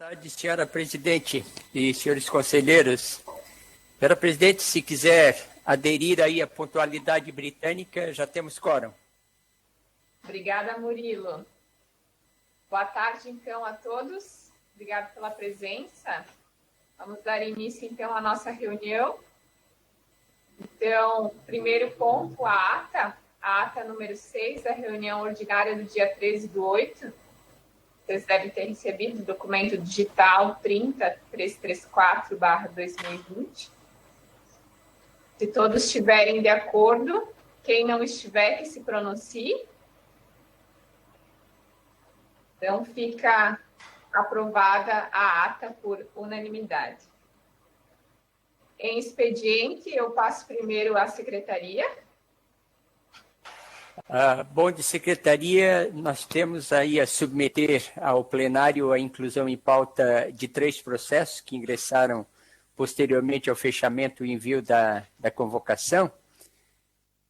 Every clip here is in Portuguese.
Tarde, senhora presidente e senhores conselheiros. Senhora presidente, se quiser aderir aí à pontualidade britânica, já temos quórum. Obrigada, Murilo. Boa tarde, então, a todos. Obrigada pela presença. Vamos dar início, então, à nossa reunião. Então, primeiro ponto, a ata número 6 da reunião ordinária do dia 13/8. Vocês devem ter recebido o documento digital 30334/2020. Se todos estiverem de acordo, quem não estiver, que se pronuncie. Então, fica aprovada a ata por unanimidade. Em expediente, eu passo primeiro à secretaria. Bom, de secretaria, nós temos aí a submeter ao plenário a inclusão em pauta de 3 processos que ingressaram posteriormente ao fechamento e envio da convocação,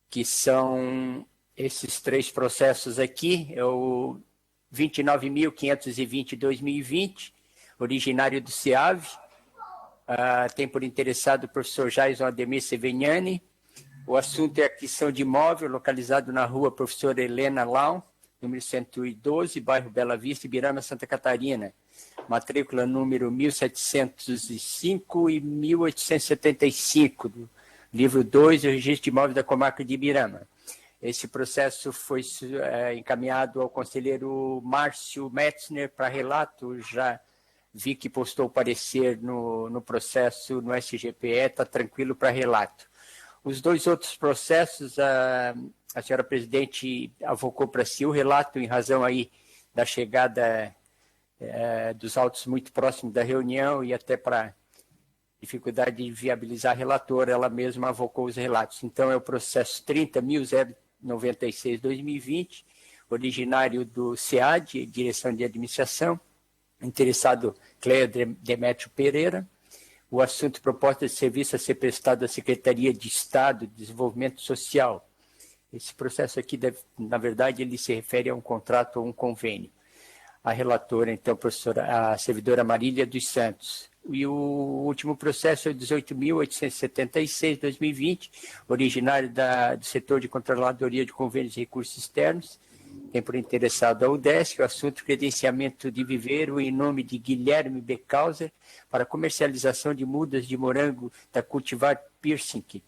que são esses 3 processos aqui, é o 29.520/2020, originário do CIAV, tem por interessado o professor Jaison Ademir Sevegnani. O assunto é aquisição de imóvel localizado na rua Professora Helena Lau, número 112, bairro Bela Vista, Ibirama, Santa Catarina. Matrícula número 1705 e 1875, do livro 2 do Registro de Imóveis da Comarca de Ibirama. Esse processo foi encaminhado ao conselheiro Márcio Metzner para relato. Já vi que postou o parecer no processo no SGPE, está tranquilo para relato. Os 2 outros processos, a senhora presidente avocou para si o relato em razão aí da chegada dos autos muito próximos da reunião e até para dificuldade de viabilizar a relatora, ela mesma avocou os relatos. Então, é o processo 30.096/2020, originário do SEAD, Direção de Administração, interessado Cléia Demétrio Pereira. O assunto proposta de serviço a ser prestado à Secretaria de Estado de Desenvolvimento Social. Esse processo aqui, na verdade, ele se refere a um contrato ou um convênio. A relatora, então, a servidora Marília dos Santos. E o último processo é o 18.876/2020, originário do setor de controladoria de convênios e recursos externos. Tem por interessado a UDESC, o assunto credenciamento de viveiro em nome de Guilherme Becauser para comercialização de mudas de morango da Cultivar Piercing,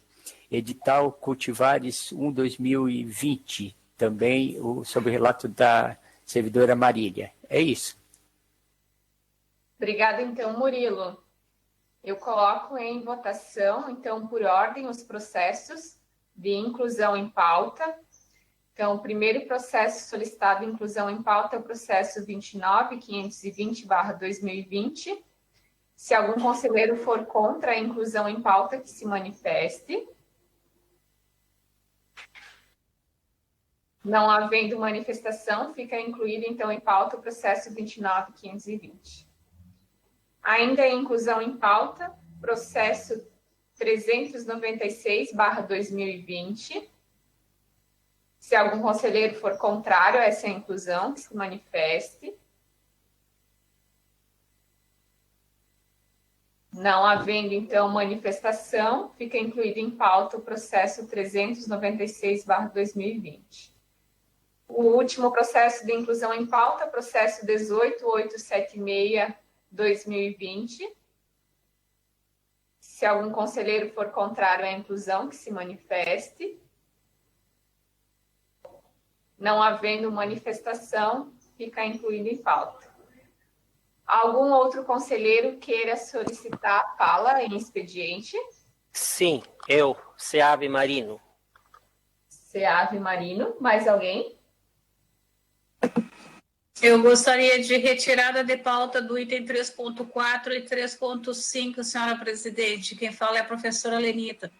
edital Cultivares 1/2020, também sob o relato da servidora Marília. É isso. Obrigada, então, Murilo. Eu coloco em votação, então, por ordem, os processos de inclusão em pauta. Então, o primeiro processo solicitado inclusão em pauta é o processo 29.520/2020. Se algum conselheiro for contra a inclusão em pauta, que se manifeste. Não havendo manifestação, fica incluído, então, em pauta o processo 29.520. Ainda em inclusão em pauta, processo 396/2020. Se algum conselheiro for contrário a essa inclusão, que se manifeste. Não havendo, então, manifestação, fica incluído em pauta o processo 396/2020. O último processo de inclusão em pauta, processo 18.876/2020. Se algum conselheiro for contrário à inclusão, que se manifeste. Não havendo manifestação, fica incluído em pauta. Algum outro conselheiro queira solicitar a fala em expediente? Sim, eu, Seave Marino. Seave Marino, mais alguém? Eu gostaria de retirada de pauta do item 3.4 e 3.5, senhora presidente. Quem fala é a professora Lenita.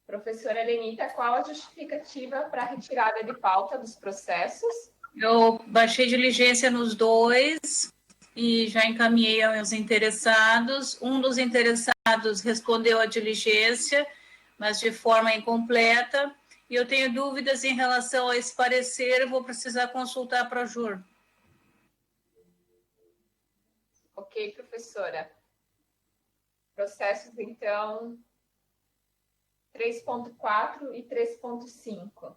Professora Lenita, qual a justificativa para a retirada de pauta dos processos? Eu baixei diligência nos 2 e já encaminhei aos interessados. Um dos interessados respondeu à diligência, mas de forma incompleta, e eu tenho dúvidas em relação a esse parecer, eu vou precisar consultar para a Jur. Ok, professora. Processos, então, 3.4 e 3.5.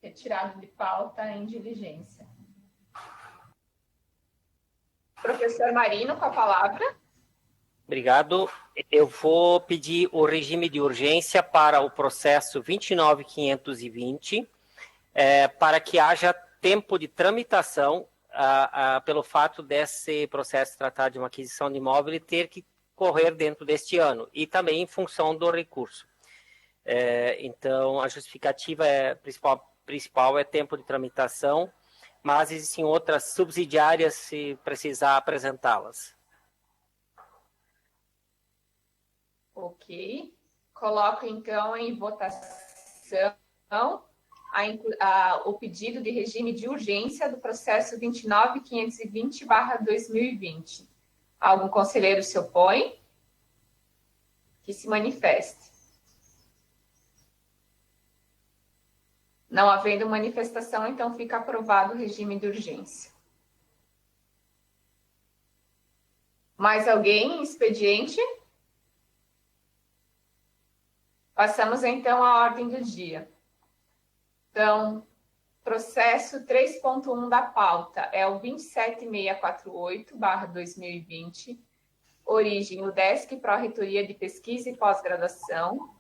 Retirado de pauta em diligência. Professor Marino, com a palavra. Obrigado. Eu vou pedir o regime de urgência para o processo 29.520, para que haja tempo de tramitação, pelo fato desse processo tratar de uma aquisição de imóvel e ter que correr dentro deste ano, e também em função do recurso. Então, a justificativa principal é tempo de tramitação, mas existem outras subsidiárias se precisar apresentá-las. Ok. Coloco, então, em votação o pedido de regime de urgência do processo 29.520/2020. Algum conselheiro se opõe? Que se manifeste. Não havendo manifestação, então fica aprovado o regime de urgência. Mais alguém em expediente? Passamos, então, à ordem do dia. Então, processo 3.1 da pauta é o 27648/2020, origem UDESC, Pró-Reitoria de Pesquisa e Pós-Graduação,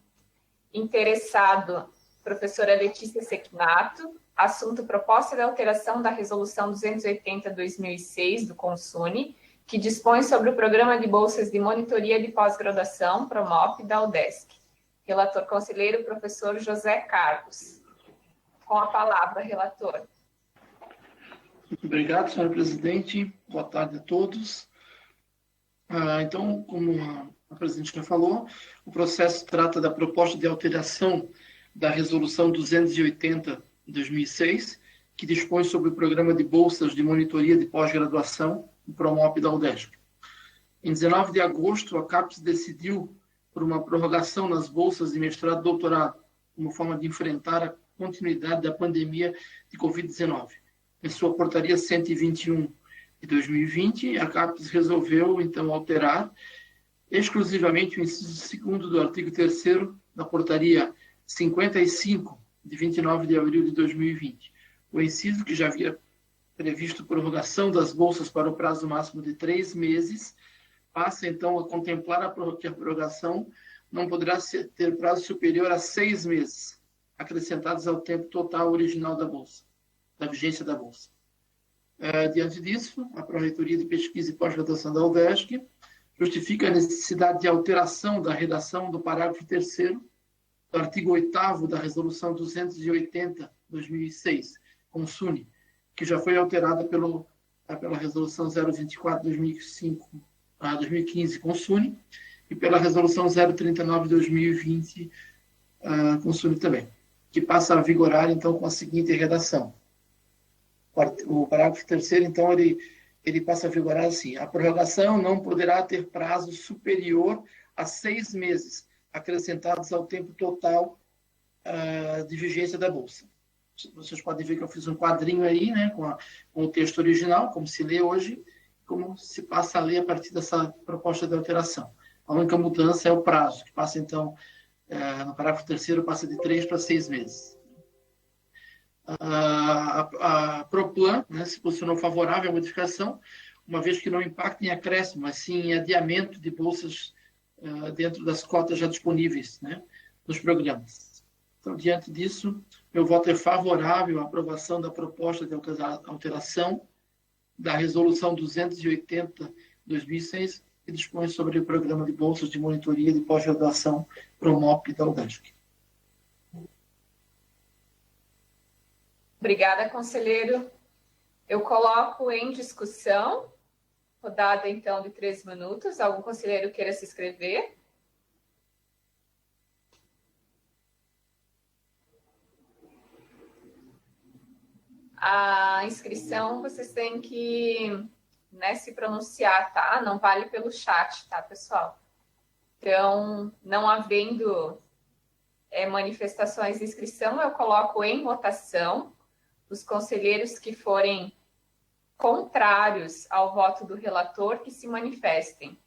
interessado, professora Letícia Sequinato, assunto proposta de alteração da Resolução 280/2006 do Consune, que dispõe sobre o Programa de Bolsas de Monitoria de Pós-Graduação, PROMOP, da UDESC. Relator conselheiro, professor José Carlos. Com a palavra, relator. Muito obrigado, senhora presidente. Boa tarde a todos. Então, como a presidente já falou, o processo trata da proposta de alteração da Resolução 280/2006, que dispõe sobre o Programa de Bolsas de Monitoria de Pós-Graduação, o PROMOP da UDESC. Em 19 de agosto, a CAPES decidiu por uma prorrogação nas bolsas de mestrado e doutorado, como forma de enfrentar a continuidade da pandemia de Covid-19. Em sua portaria 121 de 2020, a CAPES resolveu, então, alterar exclusivamente o inciso 2º do artigo 3º da portaria 55, de 29 de abril de 2020. O inciso, que já havia previsto prorrogação das bolsas para o prazo máximo de 3 meses, passa, então, a contemplar que a prorrogação não poderá ter prazo superior a 6 meses, acrescentados ao tempo total original da bolsa, da vigência da bolsa. Diante disso, a Pró-Reitoria de Pesquisa e Pós-Graduação da UDESC justifica a necessidade de alteração da redação do parágrafo 3º do artigo 8º da Resolução 280/2006, Consune, que já foi alterada pela Resolução 024/2015, Consune, e pela Resolução 039/2020, Consune também, que passa a vigorar, então, com a seguinte redação. O parágrafo 3º, então, ele passa a vigorar assim: a prorrogação não poderá ter prazo superior a 6 meses, acrescentados ao tempo total de vigência da bolsa. Vocês podem ver que eu fiz um quadrinho aí, né, com o texto original, como se lê hoje, como se passa a ler a partir dessa proposta de alteração. A única mudança é o prazo, que passa, então, no parágrafo 3º, passa de 3 para 6 meses. A Proplan, né, se posicionou favorável à modificação, uma vez que não impacta em acréscimo, mas sim em adiamento de bolsas dentro das cotas já disponíveis, né, nos programas. Então, diante disso, meu voto é favorável à aprovação da proposta de alteração da Resolução 280/2006, que dispõe sobre o Programa de Bolsas de Monitoria de Pós-Graduação PROMOP da UDESC. Obrigada, conselheiro. Eu coloco em discussão, rodada, então, de 3 minutos. Algum conselheiro queira se inscrever? A inscrição, vocês têm que, né, se pronunciar, tá? Não vale pelo chat, tá, pessoal? Então, não havendo manifestações de inscrição, eu coloco em votação. Os conselheiros que forem contrários ao voto do relator, que se manifestem.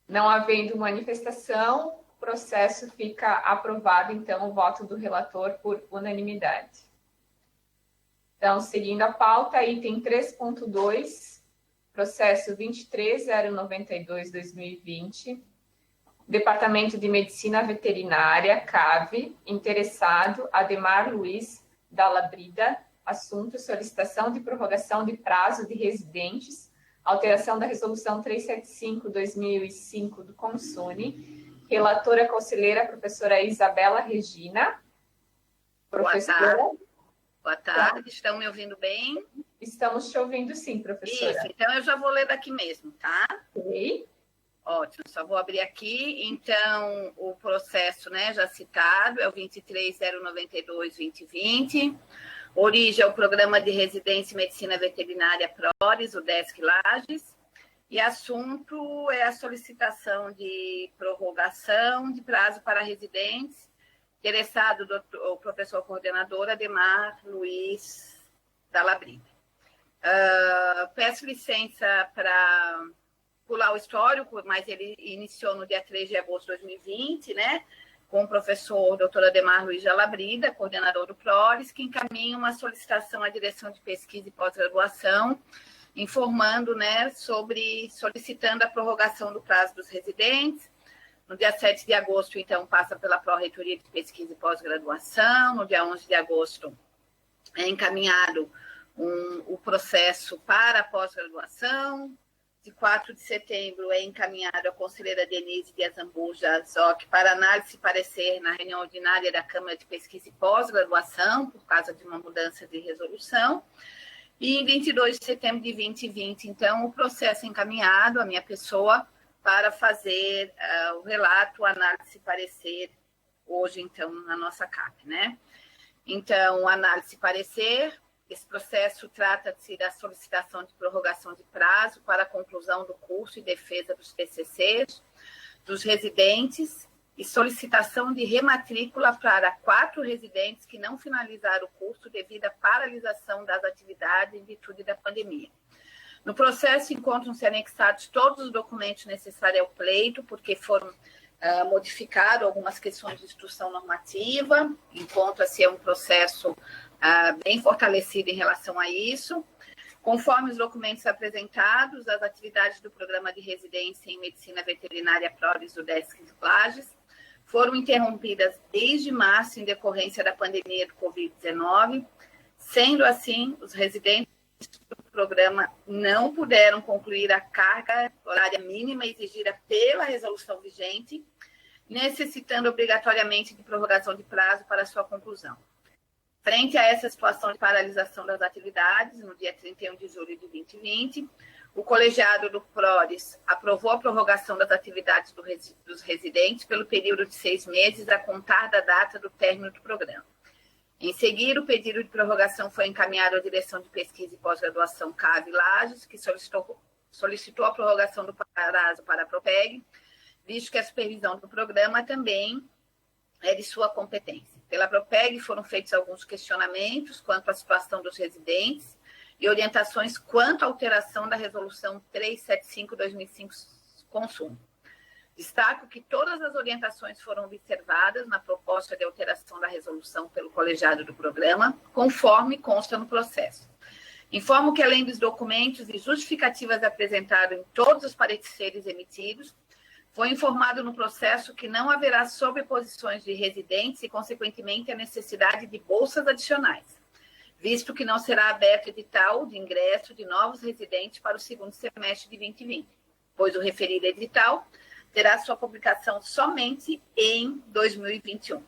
Não havendo manifestação, o processo fica aprovado, então, o voto do relator por unanimidade. Então, seguindo a pauta, item 3.2, processo 23.092/2020, Departamento de Medicina Veterinária, CAV, interessado, Ademar Luiz Dalla Brida, assunto, solicitação de prorrogação de prazo de residentes, alteração da Resolução 375/2005 do Consune, relatora conselheira, professora Isabela Regina. Professora. Boa tarde, estão me ouvindo bem? Estamos te ouvindo sim, professora. Isso, então eu já vou ler daqui mesmo, tá? Ok. Ótimo, só vou abrir aqui. Então, o processo, né, já citado, é o 23.092/2020. Origem é o Programa de Residência em Medicina Veterinária PRORES, o DESC Lages. E assunto é a solicitação de prorrogação de prazo para residentes. Interessado o professor coordenador Ademar Luiz Dalla Brida. Peço licença para pular o histórico, mas ele iniciou no dia 3 de agosto de 2020, né, com o professor Dr. Ademar Luiz Dalla Brida, coordenador do PRORES, que encaminha uma solicitação à direção de pesquisa e pós-graduação, informando, né, solicitando a prorrogação do prazo dos residentes. No dia 7 de agosto, então, passa pela Pró-Reitoria de Pesquisa e Pós-Graduação. No dia 11 de agosto, é encaminhado o processo para a pós-graduação. De 4 de setembro, é encaminhado a conselheira Denise de Azambuja Zoc para análise e parecer na reunião ordinária da Câmara de Pesquisa e Pós-Graduação, por causa de uma mudança de resolução. E em 22 de setembro de 2020, então, o processo encaminhado, a minha pessoa, para fazer o relato, análise e parecer, hoje, então, na nossa CAP, né? Então, análise e parecer, esse processo trata-se da solicitação de prorrogação de prazo para a conclusão do curso e defesa dos TCCs, dos residentes, e solicitação de rematrícula para 4 residentes que não finalizaram o curso devido à paralisação das atividades em virtude da pandemia. No processo, encontram-se anexados todos os documentos necessários ao pleito, porque foram modificadas algumas questões de instrução normativa. Encontra-se um processo bem fortalecido em relação a isso. Conforme os documentos apresentados, as atividades do Programa de Residência em Medicina Veterinária PRORES do DESC Lages foram interrompidas desde março em decorrência da pandemia do Covid-19. Sendo assim, os residentes do programa não puderam concluir a carga horária mínima exigida pela resolução vigente, necessitando obrigatoriamente de prorrogação de prazo para sua conclusão. Frente a essa situação de paralisação das atividades, no dia 31 de julho de 2020, o colegiado do PRORES aprovou a prorrogação das atividades dos residentes pelo período de 6 meses a contar da data do término do programa. Em seguida, o pedido de prorrogação foi encaminhado à Direção de Pesquisa e Pós-Graduação CAV Lages, que solicitou a prorrogação do prazo para a PROPEG, visto que a supervisão do programa também é de sua competência. Pela PROPEG foram feitos alguns questionamentos quanto à situação dos residentes e orientações quanto à alteração da Resolução 375/2005 Consumo. Destaco que todas as orientações foram observadas na proposta de alteração da resolução pelo colegiado do programa, conforme consta no processo. Informo que, além dos documentos e justificativas apresentados em todos os pareceres emitidos, foi informado no processo que não haverá sobreposições de residentes e, consequentemente, a necessidade de bolsas adicionais, visto que não será aberto edital de ingresso de novos residentes para o segundo semestre de 2020, pois o referido edital terá sua publicação somente em 2021.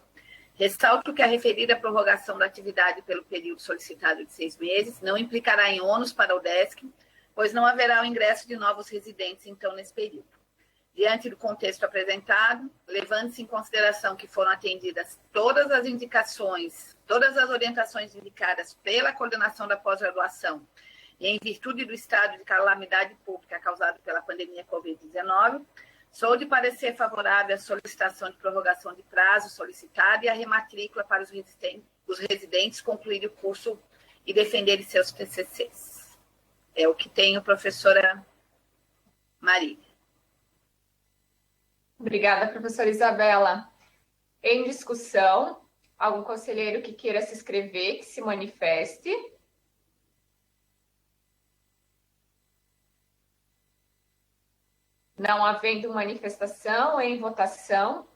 Ressalto que a referida prorrogação da atividade pelo período solicitado de 6 meses não implicará em ônus para o DESC, pois não haverá o ingresso de novos residentes, então, nesse período. Diante do contexto apresentado, levando-se em consideração que foram atendidas todas as indicações, todas as orientações indicadas pela coordenação da pós-graduação e em virtude do estado de calamidade pública causado pela pandemia Covid-19, sou de parecer favorável à solicitação de prorrogação de prazo solicitada e à rematrícula para os residentes concluírem o curso e defenderem seus TCCs. É o que tenho, professora Marília. Obrigada, professora Isabela. Em discussão, algum conselheiro que queira se inscrever, que se manifeste. Não havendo manifestação, em votação,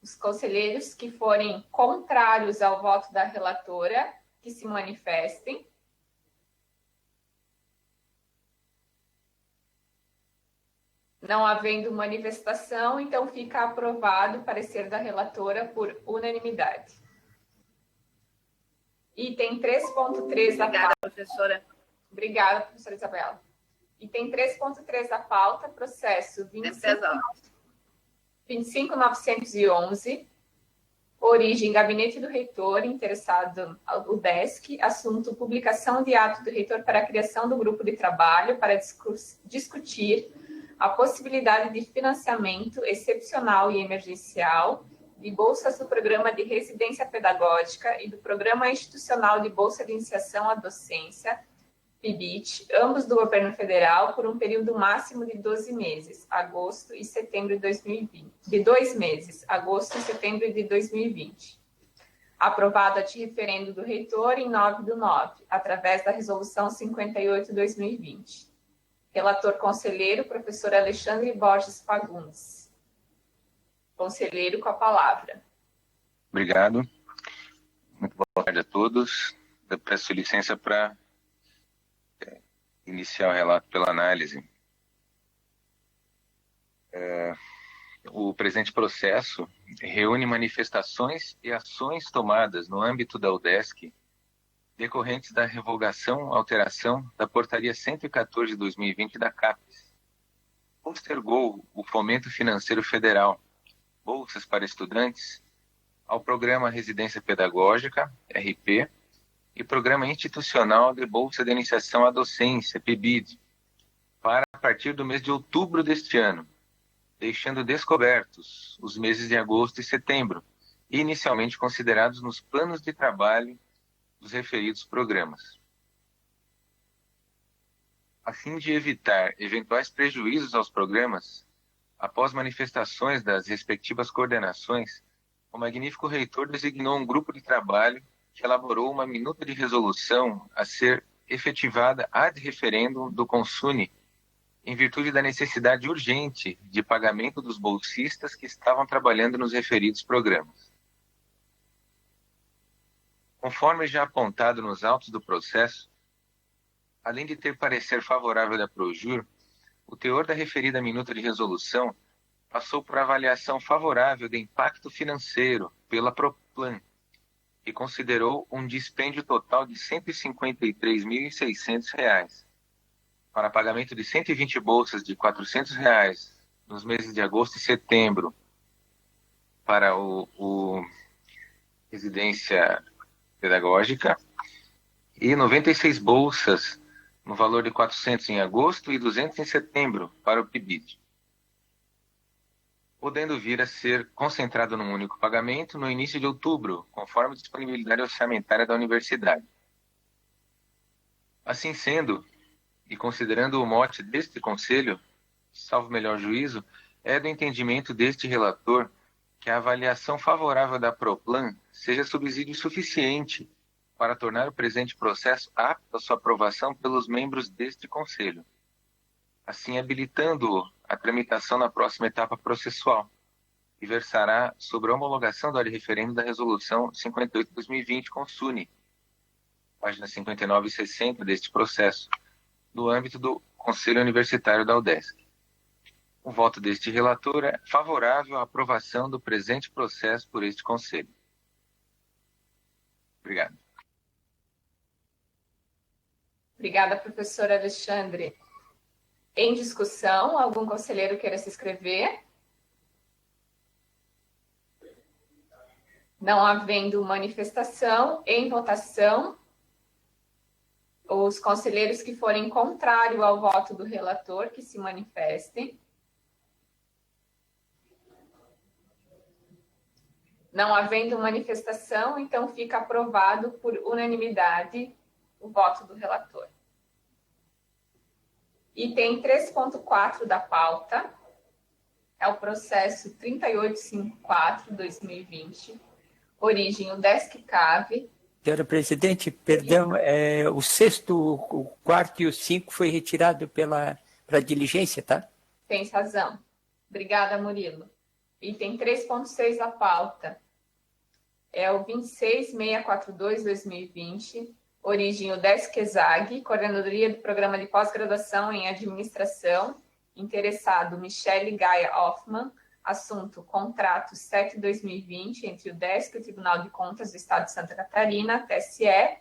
os conselheiros que forem contrários ao voto da relatora, que se manifestem. Não havendo manifestação, então fica aprovado o parecer da relatora por unanimidade. Item 3.3 da Obrigada, pauta. professora. Obrigada, professora Isabela. Item 3.3 da pauta, processo 25.911, origem Gabinete do Reitor, interessado o DESC, assunto publicação de ato do reitor para a criação do grupo de trabalho para discutir a possibilidade de financiamento excepcional e emergencial de bolsas do Programa de Residência Pedagógica e do Programa Institucional de Bolsa de Iniciação à Docência, PIBIT, ambos do governo federal, por um período máximo de 12 meses, agosto e setembro de 2020. De 2 meses, agosto e setembro de 2020. Aprovado a referendo do reitor em 9/9, através da Resolução 58/2020. Relator conselheiro, professor Alexandre Borges Fagundes. Conselheiro com a palavra. Obrigado. Muito boa tarde a todos. Eu peço licença para iniciar o relato pela análise. O presente processo reúne manifestações e ações tomadas no âmbito da UDESC decorrentes da revogação, alteração da Portaria 114 de 2020 da CAPES. Postergou o Fomento Financeiro Federal, bolsas para estudantes, ao Programa Residência Pedagógica, RP, e Programa Institucional de Bolsa de Iniciação à Docência, PIBID, para a partir do mês de outubro deste ano, deixando descobertos os meses de agosto e setembro, inicialmente considerados nos planos de trabalho dos referidos programas. A fim de evitar eventuais prejuízos aos programas, após manifestações das respectivas coordenações, o magnífico reitor designou um grupo de trabalho que elaborou uma minuta de resolução a ser efetivada ad referendum do Consune, em virtude da necessidade urgente de pagamento dos bolsistas que estavam trabalhando nos referidos programas. Conforme já apontado nos autos do processo, além de ter parecer favorável da Projur, o teor da referida minuta de resolução passou por avaliação favorável de impacto financeiro pela Proplan, que considerou um dispêndio total de R$ 153.600 para pagamento de 120 bolsas de R$ 400 nos meses de agosto e setembro para o Residência Pedagógica e 96 bolsas no valor de 400 em agosto e 200 em setembro para o PIBID, podendo vir a ser concentrado num único pagamento no início de outubro, conforme a disponibilidade orçamentária da universidade. Assim sendo, e considerando o mote deste Conselho, salvo melhor juízo, é do entendimento deste relator que a avaliação favorável da Proplan seja subsídio suficiente para tornar o presente processo apto à sua aprovação pelos membros deste Conselho, assim habilitando-o à tramitação na próxima etapa processual, e versará sobre a homologação do ad referendo da Resolução 58/2020 Consune, páginas 59 e 60 deste processo, no âmbito do Conselho Universitário da UDESC. O voto deste relator é favorável à aprovação do presente processo por este Conselho. Obrigado. Obrigada, professor Alexandre. Em discussão, algum conselheiro queira se inscrever? Não havendo manifestação, em votação, Os conselheiros que forem contrários ao voto do relator, que se manifestem. Não havendo manifestação, então fica aprovado por unanimidade o voto do relator. Item 3.4 da pauta é o processo 3854-2020, origem UDESC-CAV. Senhora presidente, perdão, o sexto, o quarto e o 5 foi retirado para diligência, tá? Tem razão. Obrigada, Murilo. Item 3.6 da pauta é o 26642-2020, origem UDESC-ESAG, coordenadoria do Programa de Pós-Graduação em Administração, interessado Michele Gaia Hoffmann, assunto contrato 7/2020 entre o UDESC e o Tribunal de Contas do Estado de Santa Catarina, TSE,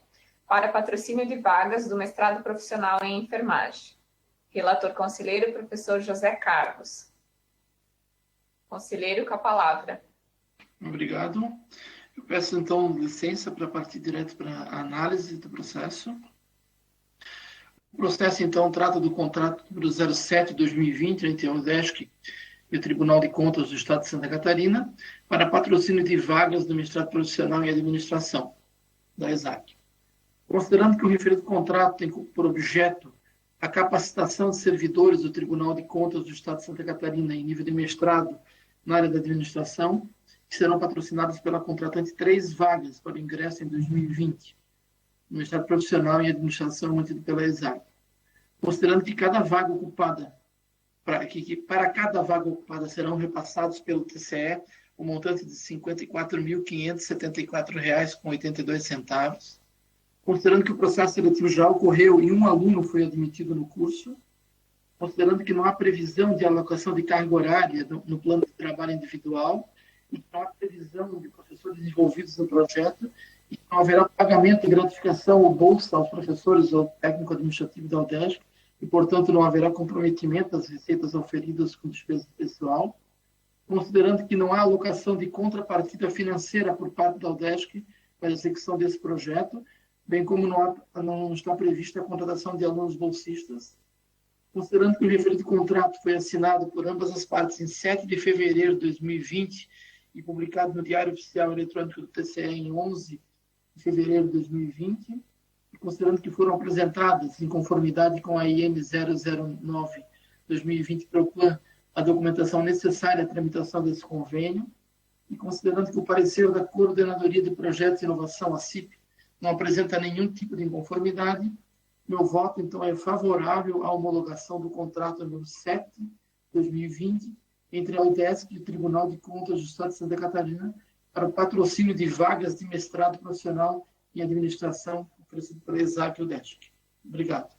para patrocínio de vagas do mestrado profissional em enfermagem. Relator conselheiro, professor José Carlos. Conselheiro, com a palavra. Obrigado. Eu peço, então, licença para partir direto para a análise do processo. O processo, então, trata do contrato número 07/2020 entre a UDESC e o Tribunal de Contas do Estado de Santa Catarina para patrocínio de vagas do mestrado profissional em administração, da ESAC. Considerando que o referido contrato tem por objeto a capacitação de servidores do Tribunal de Contas do Estado de Santa Catarina em nível de mestrado na área da administração, que serão patrocinadas pela contratante 3 vagas para o ingresso em 2020, no mestrado profissional em administração mantido pela ESAC. Considerando que cada vaga ocupada, para cada vaga ocupada serão repassados pelo TCE o montante de R$ 54.574,82, considerando que o processo seletivo já ocorreu e um aluno foi admitido no curso, considerando que não há previsão de alocação de carga horária no plano de trabalho individual, e que não há previsão de professores envolvidos no projeto, e que não haverá pagamento de gratificação ou bolsa aos professores ou técnico administrativo da UDESC, e, portanto, não haverá comprometimento das receitas oferidas com despesa pessoal, considerando que não há alocação de contrapartida financeira por parte da UDESC para a execução desse projeto, bem como não está prevista a contratação de alunos bolsistas, considerando que o referido contrato foi assinado por ambas as partes em 7 de fevereiro de 2020 e publicado no Diário Oficial Eletrônico do TCE em 11 de fevereiro de 2020, e considerando que foram apresentadas, em conformidade com a IN 009-2020 PROPLAN, a documentação necessária à tramitação desse convênio, e considerando que o parecer da Coordenadoria de Projetos de Inovação, a CIP, não apresenta nenhum tipo de inconformidade, meu voto, então, é favorável à homologação do contrato número 7/2020 entre a UDESC e o Tribunal de Contas do Estado de Santa Catarina para o patrocínio de vagas de mestrado profissional em administração oferecido pela ESAC e UDESC. Obrigado.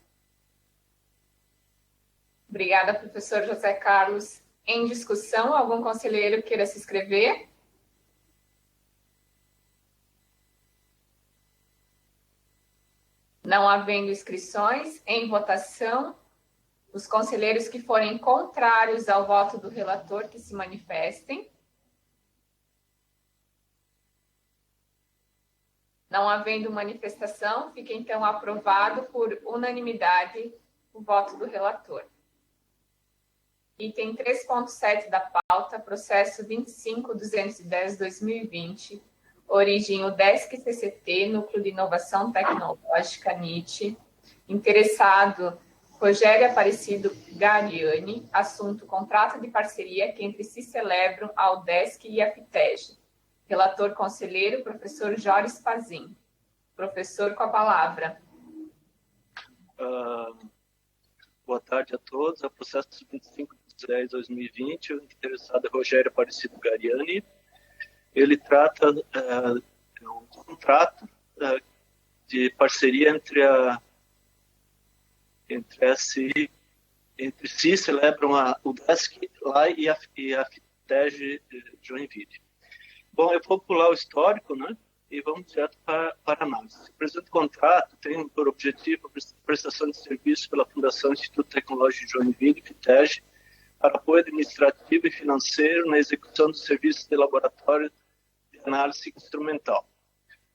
Obrigada, professor José Carlos. Em discussão, algum conselheiro queira se inscrever? Não havendo inscrições, em votação, os conselheiros que forem contrários ao voto do relator que se manifestem. Não havendo manifestação, fica então aprovado por unanimidade o voto do relator. Item 3.7 da pauta, processo 25.210/2020, origem UDESC-CCT, Núcleo de Inovação Tecnológica, NIT, interessado Rogério Aparecido Gariani, assunto contrato de parceria que entre si celebram a UDESC e a FITEG. Relator conselheiro, professor Joris Pazin. Professor, com a palavra. Boa tarde a todos. É o processo 25.10/2020. O interessado é Rogério Aparecido Gariani. Ele trata de um contrato de parceria entre si celebram a UDESC lá e a FITEG Joinville. Bom, eu vou pular o histórico, né? E vamos direto para a análise. O presente contrato tem por objetivo a prestação de serviços pela Fundação Instituto Tecnológico de Joinville, FITEG, para apoio administrativo e financeiro na execução dos serviços de laboratório de análise instrumental.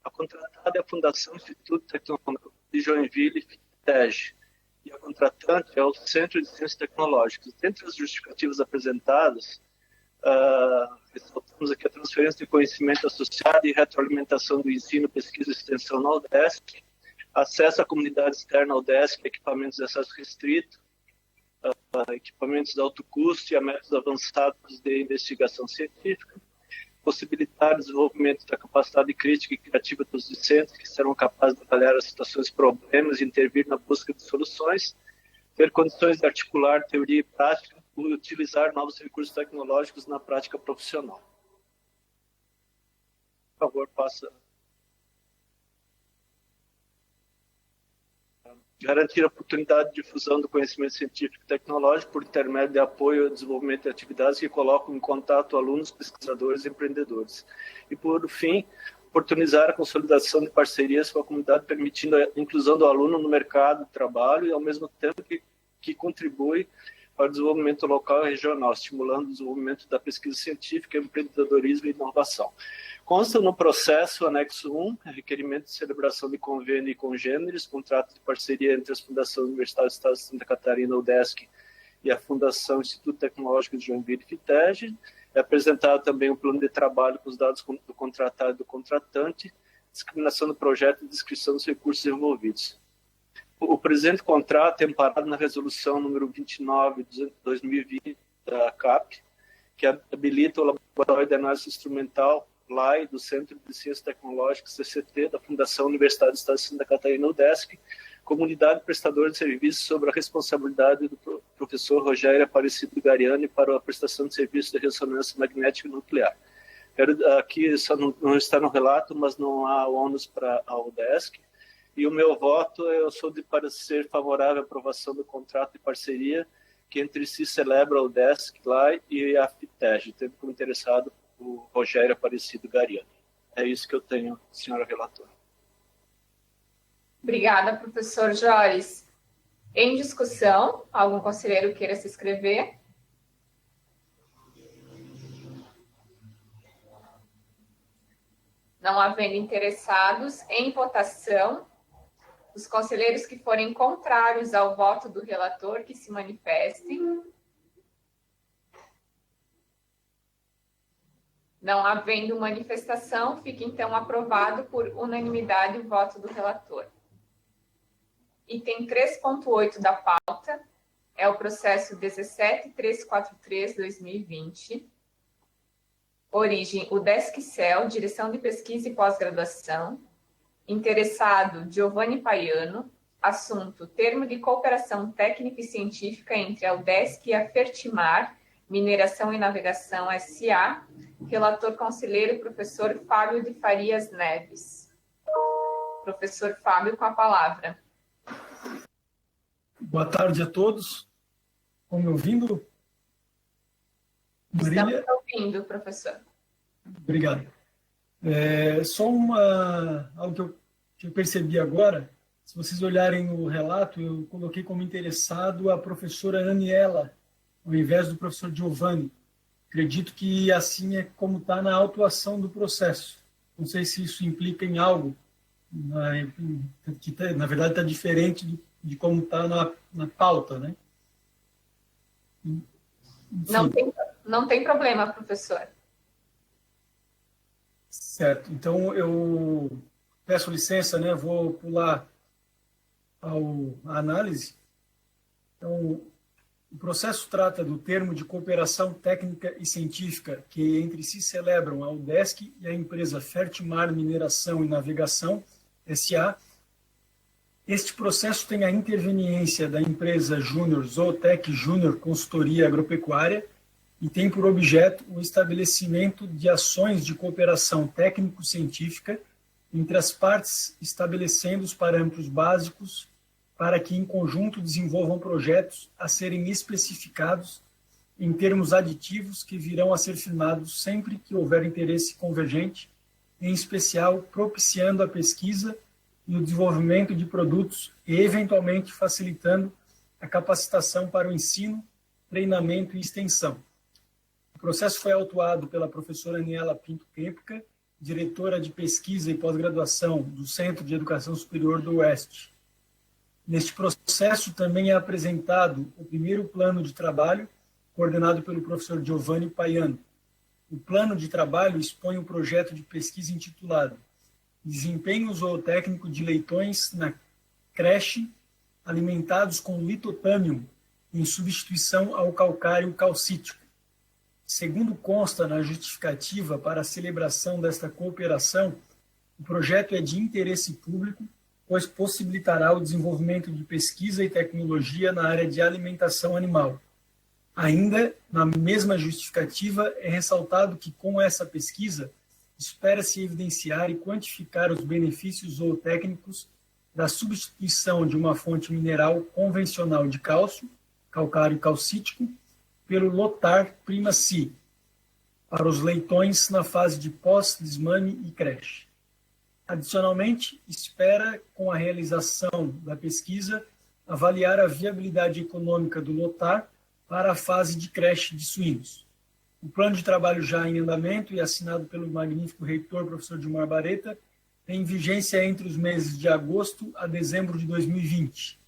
A contratada é a Fundação Instituto Tecnológico de Joinville, FITEG e a contratante é o Centro de Ciências Tecnológicas. Dentre as justificativas apresentadas, ressaltamos aqui a transferência de conhecimento associado e retroalimentação do ensino, pesquisa e extensão na UDESC, acesso à comunidade externa à UDESC, equipamentos de acesso restrito, equipamentos de alto custo e a métodos avançados de investigação científica, possibilitar o desenvolvimento da capacidade crítica e criativa dos discentes, que serão capazes de avaliar as situações e problemas e intervir na busca de soluções, ter condições de articular teoria e prática, e utilizar novos recursos tecnológicos na prática profissional. Por favor, passa. Garantir a oportunidade de difusão do conhecimento científico e tecnológico por intermédio de apoio ao desenvolvimento de atividades que colocam em contato alunos, pesquisadores e empreendedores. E, por fim, oportunizar a consolidação de parcerias com a comunidade, permitindo a inclusão do aluno no mercado de trabalho e, ao mesmo tempo, que contribui para o desenvolvimento local e regional, estimulando o desenvolvimento da pesquisa científica, empreendedorismo e inovação. Consta no processo anexo 1, requerimento de celebração de convênio e congêneres, contrato de parceria entre as Fundações Universitárias do Estado de Santa Catarina, UDESC, e a Fundação Instituto Tecnológico de Joinville, FITEG. É apresentado também um plano de trabalho com os dados do contratado e do contratante, discriminação do projeto e descrição dos recursos envolvidos. O presente contrato é amparado na resolução número 29 de 2020 da CAP, que habilita o Laboratório de Análise Instrumental LAI do Centro de Ciências Tecnológicas, CCT, da Fundação Universidade do Estado de Santa Catarina, UDESC, comunidade prestadora de serviços sob a responsabilidade do professor Rogério Aparecido Gariani para a prestação de serviços de ressonância magnética nuclear. Aqui só não está no relato, mas não há ônus para a UDESC. E o meu voto, eu sou de parecer favorável à aprovação do contrato de parceria que entre si celebra o UDESC LAI e a FITEG, tendo como interessado o Rogério Aparecido Gariani. É isso que eu tenho, senhora relatora. Obrigada, professor Joris. Em discussão, algum conselheiro queira se inscrever? Não havendo interessados, em votação, os conselheiros que forem contrários ao voto do relator, que se manifestem. Não havendo manifestação, fica então aprovado por unanimidade o voto do relator. Item 3.8 da pauta é o processo 17.343/2020. Origem, UDESC-CEL, Direção de Pesquisa e Pós-Graduação. Interessado, Giovanni Paiano. Assunto, termo de cooperação técnica e científica entre a UDESC e a Fertimar, Mineração e Navegação S.A. Relator conselheiro, professor Fábio de Farias Neves. Professor Fábio, com a palavra. Boa tarde a todos. Estão me ouvindo? Estamos ouvindo, professor. Obrigado. Só algo que eu percebi agora. Se vocês olharem no relato, eu coloquei como interessado a professora Aniela, ao invés do professor Giovanni. Acredito que assim é como está na autuação do processo. Não sei se isso implica em algo, que na verdade está diferente de como está na pauta, né? Não tem problema, professor. Certo. Então, eu peço licença, né? Vou pular a análise. Então, o processo trata do termo de cooperação técnica e científica que entre si celebram a UDESC e a empresa Fertimar Mineração e Navegação, S.A. Este processo tem a interveniência da empresa Júnior Zootec Júnior Consultoria Agropecuária e tem por objeto o estabelecimento de ações de cooperação técnico-científica entre as partes, estabelecendo os parâmetros básicos para que, em conjunto, desenvolvam projetos a serem especificados em termos aditivos que virão a ser firmados sempre que houver interesse convergente, em especial propiciando a pesquisa e o desenvolvimento de produtos e, eventualmente, facilitando a capacitação para o ensino, treinamento e extensão. O processo foi autuado pela professora Aniela Pinto Kempka, diretora de pesquisa e pós-graduação do Centro de Educação Superior do Oeste. Neste processo também é apresentado o primeiro plano de trabalho, coordenado pelo professor Giovanni Paiano. O plano de trabalho expõe um projeto de pesquisa intitulado Desempenho zootécnico de leitões na creche alimentados com litotâmio em substituição ao calcário calcítico. Segundo consta na justificativa para a celebração desta cooperação, o projeto é de interesse público, pois possibilitará o desenvolvimento de pesquisa e tecnologia na área de alimentação animal. Ainda, na mesma justificativa, é ressaltado que, com essa pesquisa, espera-se evidenciar e quantificar os benefícios zootécnicos da substituição de uma fonte mineral convencional de cálcio, calcário calcítico, pelo Lotar Prima-C, para os leitões na fase de pós-desmame e creche. Adicionalmente, espera, com a realização da pesquisa, avaliar a viabilidade econômica do Lotar para a fase de creche de suínos. O plano de trabalho já em andamento e assinado pelo magnífico reitor, professor Gilmar Bareta, tem vigência entre os meses de agosto a dezembro de 2020.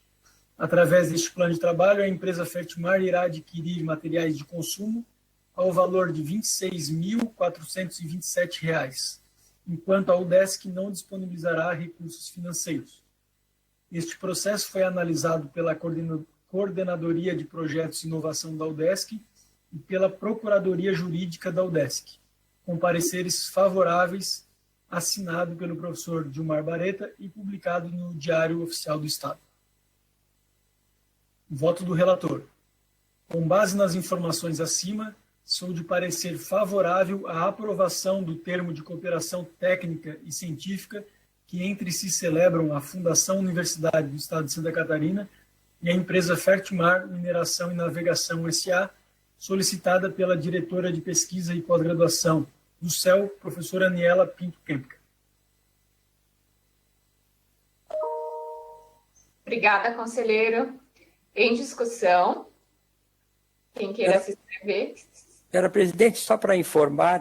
Através deste plano de trabalho, a empresa Fertimar irá adquirir materiais de consumo ao valor de R$ 26.427, enquanto a UDESC não disponibilizará recursos financeiros. Este processo foi analisado pela Coordenadoria de Projetos e Inovação da UDESC e pela Procuradoria Jurídica da UDESC, com pareceres favoráveis, assinado pelo professor Gilmar Bareta e publicado no Diário Oficial do Estado. Voto do relator. Com base nas informações acima, sou de parecer favorável à aprovação do termo de cooperação técnica e científica que entre si celebram a Fundação Universidade do Estado de Santa Catarina e a empresa Fertimar Mineração e Navegação S.A., solicitada pela diretora de pesquisa e pós-graduação do CEL, professora Aniela Pinto Kempka. Obrigada, conselheiro. Em discussão, quem queira se inscrever. Senhora presidente, só para informar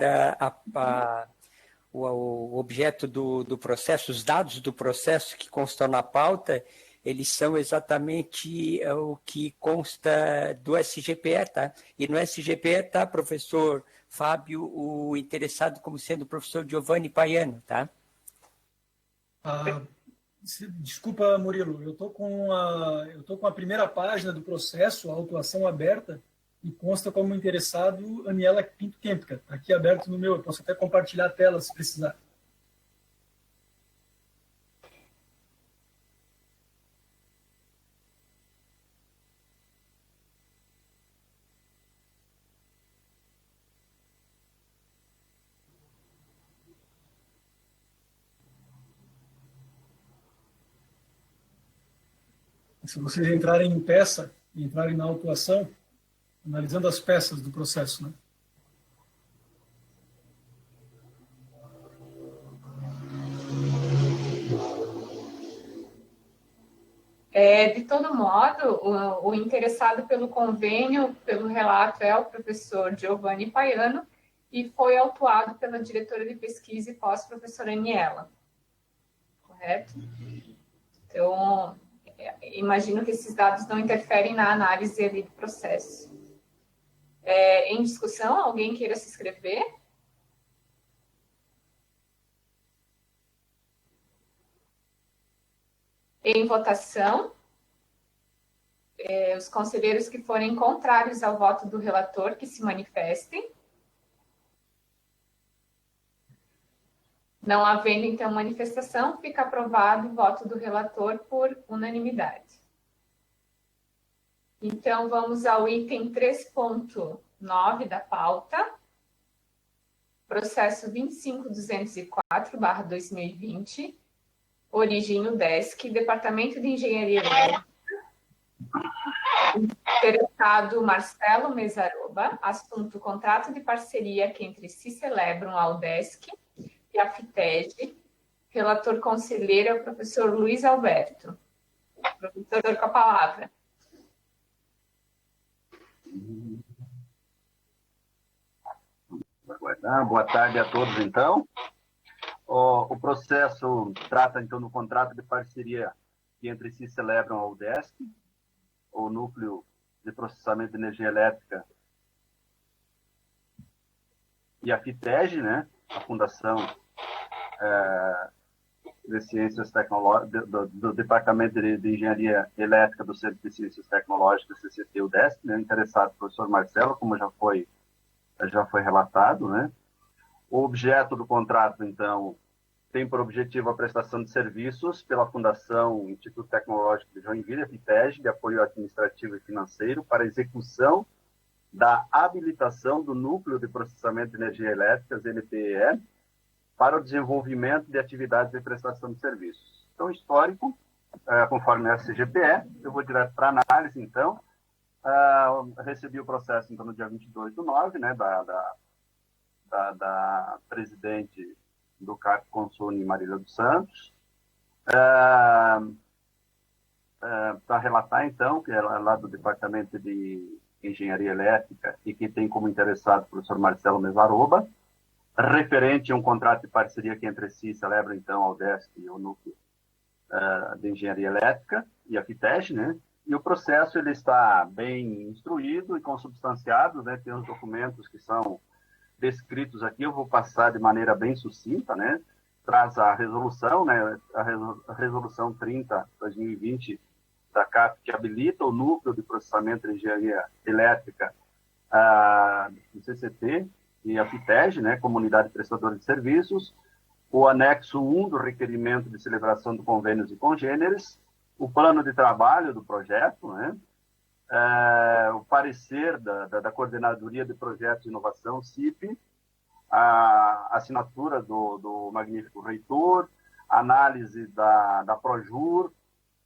o objeto do processo, os dados do processo que constam na pauta, eles são exatamente o que consta do SGPE, tá? E no SGPE está, professor Fábio, o interessado como sendo o professor Giovanni Paiano, tá? Desculpa, Murilo, eu estou com a primeira página do processo, a autuação aberta, e consta como interessado Aniela Pinto Kempka. Está aqui aberto no meu, eu posso até compartilhar a tela se precisar. Se vocês entrarem em peça, entrarem na autuação, analisando as peças do processo, né? De todo modo, o interessado pelo convênio, pelo relato, é o professor Giovanni Paiano e foi autuado pela diretora de pesquisa e pós-professora Aniela. Correto? Então, imagino que esses dados não interferem na análise ali do processo. Em discussão, alguém queira se inscrever? Em votação, os conselheiros que forem contrários ao voto do relator, que se manifestem. Não havendo, então, manifestação, fica aprovado o voto do relator por unanimidade. Então, vamos ao item 3.9 da pauta. Processo 25204/2020. Origem UDESC, Departamento de Engenharia Elétrica. Interessado Marcelo Mesaroba. Assunto: contrato de parceria que entre si celebram a UDESC e a FITEG. Relator conselheiro é o professor Luiz Alberto. Professor, com a palavra. Boa tarde a todos, então. O processo trata, então, do contrato de parceria que entre si celebram a UDESC, o Núcleo de Processamento de Energia Elétrica, e a FITEG, né, a Fundação de Ciências Tecnológicas, do Departamento de Engenharia Elétrica do Centro de Ciências Tecnológicas, CCT-UDESC, né, interessado o professor Marcelo, como já foi relatado, né. O objeto do contrato, então, tem por objetivo a prestação de serviços pela Fundação Instituto Tecnológico de Joinville, a FITEG, de apoio administrativo e financeiro para a execução da habilitação do Núcleo de Processamento de Energia Elétrica, NPE, para o desenvolvimento de atividades de prestação de serviços. Então, histórico, conforme a SGPE, eu vou direto para a análise, então. Recebi o processo, então, no dia 22/9, né, da presidente do CARP Consune, Marília dos Santos, para relatar, então, que é lá do Departamento de Engenharia Elétrica e que tem como interessado o professor Marcelo Mesaroba, referente a um contrato de parceria que entre si celebra, então, a UDESC e o Núcleo de Engenharia Elétrica e a FITEG, né? E o processo ele está bem instruído e consubstanciado, né? Tem os documentos que são descritos aqui, eu vou passar de maneira bem sucinta, né? Traz a resolução, né? A resolução 30/2020 da CAP, que habilita o Núcleo de Processamento de Engenharia Elétrica do CCT e a FITEG, né? Comunidade Prestadora de Serviços, o anexo 1 do requerimento de celebração de convênios e congêneres, o plano de trabalho do projeto, né? O parecer da Coordenadoria de Projetos de Inovação, CIP, a assinatura do magnífico reitor, análise da Projur,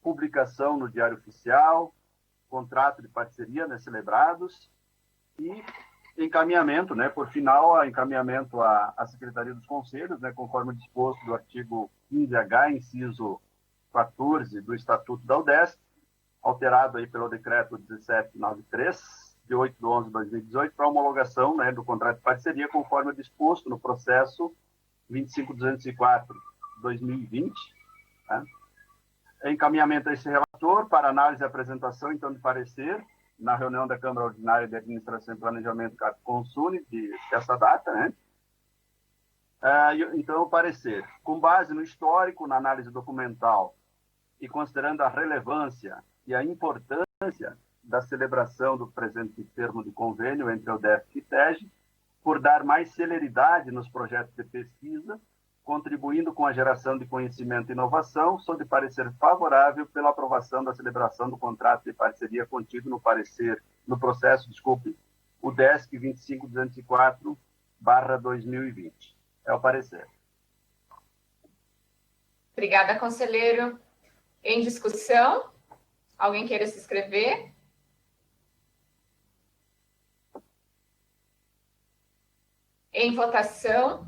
publicação no Diário Oficial, contrato de parceria, né, celebrados, e encaminhamento, né, por final, encaminhamento à Secretaria dos Conselhos, né, conforme disposto do artigo 15H, inciso 14 do Estatuto da UDESC, alterado aí pelo decreto 1793, de 8/11/2018, para homologação, né, do contrato de parceria, conforme disposto no processo 25.204/2020. Né? Encaminhamento a esse relator para análise e apresentação, então, de parecer, na reunião da Câmara Ordinária de Administração e Planejamento, CAP Consune, dessa data, né? Então, o parecer, com base no histórico, na análise documental e considerando a relevância e a importância da celebração do presente termo de convênio entre a UDESC e a FITEG, por dar mais celeridade nos projetos de pesquisa, contribuindo com a geração de conhecimento e inovação, sou de parecer favorável pela aprovação da celebração do contrato de parceria contido no processo, UDESC 25204/2020. É o parecer. Obrigada, conselheiro. Em discussão? Alguém queira se inscrever? Em votação,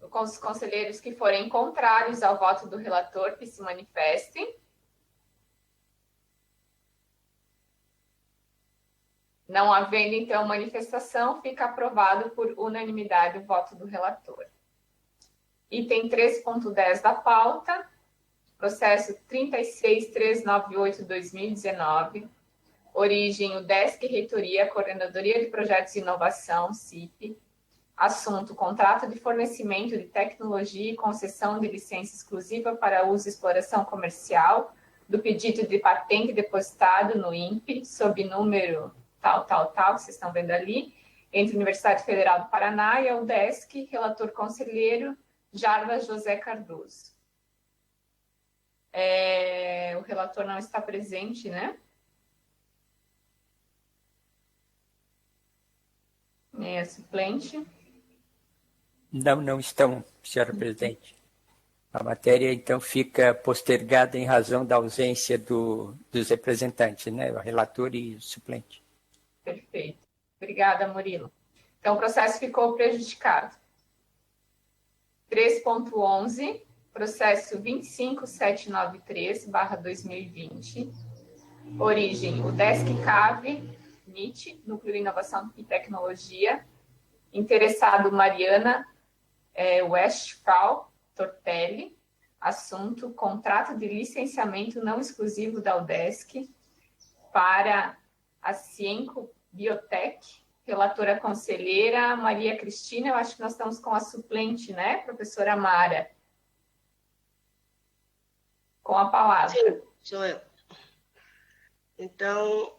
com os conselheiros que forem contrários ao voto do relator, que se manifestem. Não havendo, então, manifestação, fica aprovado por unanimidade o voto do relator. Item 3.10 da pauta, processo 36398/2019, origem UDESC Reitoria, Coordenadoria de Projetos de Inovação, CIP, assunto, contrato de fornecimento de tecnologia e concessão de licença exclusiva para uso e exploração comercial do pedido de patente depositado no INPE, sob número tal, que vocês estão vendo ali, entre a Universidade Federal do Paraná e a UDESC, relator conselheiro Jarbas José Cardoso. O relator não está presente, né? É a suplente. Não estão, senhora presidente. A matéria, então, fica postergada em razão da ausência dos representantes, né? O relator e o suplente. Perfeito. Obrigada, Murilo. Então, o processo ficou prejudicado. 3.11, processo 25793/2020. Origem, UDESC CAV, NIT, Núcleo de Inovação e Tecnologia. Interessado, Mariana Westphal Tortelli. assunto contrato de licenciamento não exclusivo da UDESC para a Cienco Biotech, relatora conselheira Maria Cristina. Eu acho que nós estamos com a suplente, né, professora Mara? Com a palavra. Sim, sou eu. Então,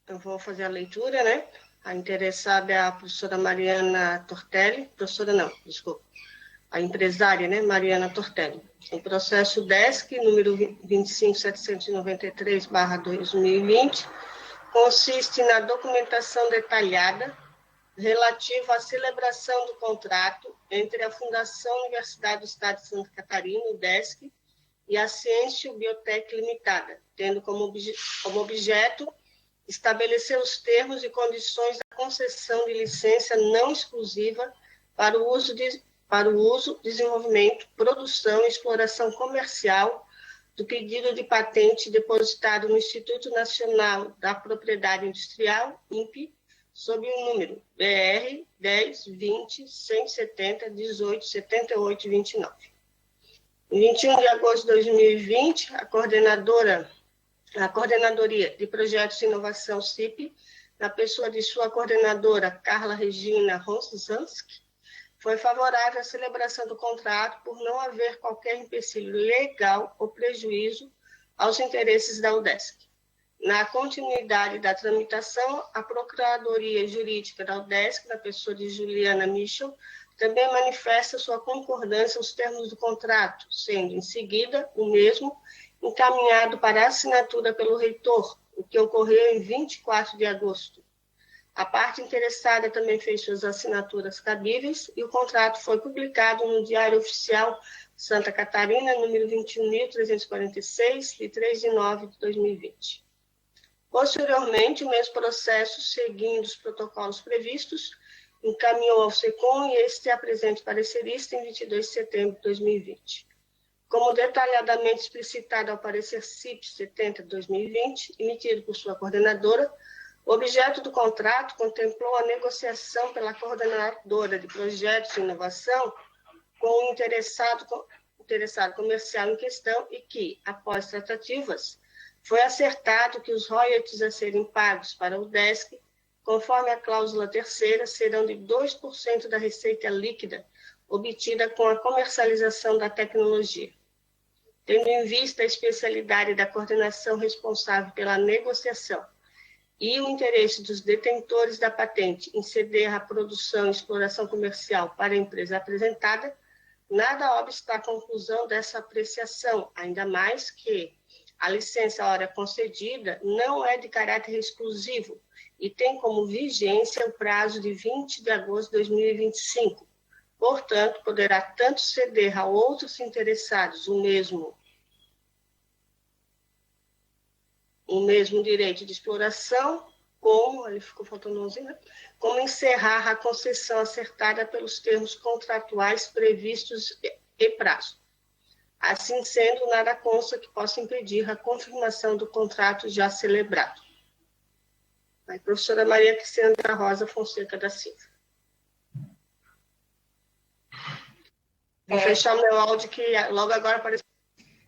eu vou fazer a leitura, né? A interessada é a professora Mariana Tortelli, professora não, desculpa, a empresária, né, Mariana Tortelli. O processo DESC, número 25793/2020, consiste na documentação detalhada relativa à celebração do contrato entre a Fundação Universidade do Estado de Santa Catarina, UDESC, e a Cienco Biotech Limitada, tendo como objeto estabelecer os termos e condições da concessão de licença não exclusiva para o uso, desenvolvimento, produção e exploração comercial do pedido de patente depositado no Instituto Nacional da Propriedade Industrial, INPI, sob o número BR 10 20 170 18 78 29. Em 21 de agosto de 2020, a Coordenadoria de Projetos de Inovação CIP, na pessoa de sua coordenadora Carla Regina Rosanski, foi favorável à celebração do contrato por não haver qualquer empecilho legal ou prejuízo aos interesses da UDESC. Na continuidade da tramitação, a Procuradoria Jurídica da UDESC, na pessoa de Juliana Michel, também manifesta sua concordância aos termos do contrato, sendo, em seguida, o mesmo encaminhado para assinatura pelo reitor, o que ocorreu em 24 de agosto. A parte interessada também fez suas assinaturas cabíveis e o contrato foi publicado no Diário Oficial Santa Catarina, número 21.346, de 3 de nove de 2020. Posteriormente, o mesmo processo, seguindo os protocolos previstos, encaminhou ao SECOM e este apresenta parecerista em 22 de setembro de 2020. Como detalhadamente explicitado ao parecer CIP 70/2020, emitido por sua coordenadora, o objeto do contrato contemplou a negociação pela coordenadora de projetos de inovação com o interessado comercial em questão e que, após tratativas, foi acertado que os royalties a serem pagos para o UDESC, conforme a cláusula terceira, serão de 2% da receita líquida obtida com a comercialização da tecnologia. Tendo em vista a especialidade da coordenação responsável pela negociação e o interesse dos detentores da patente em ceder a produção e exploração comercial para a empresa apresentada, nada obsta à conclusão dessa apreciação, ainda mais que a licença ora concedida não é de caráter exclusivo e tem como vigência o prazo de 20 de agosto de 2025. Portanto, poderá tanto ceder a outros interessados o mesmo direito de exploração, como, ali ficou faltando 11, né? Como encerrar a concessão acertada pelos termos contratuais previstos e prazo. Assim sendo, nada consta que possa impedir a confirmação do contrato já celebrado. A professora Maria Cristina da Rosa Fonseca da Silva. Vou fechar meu áudio que logo agora apareceu.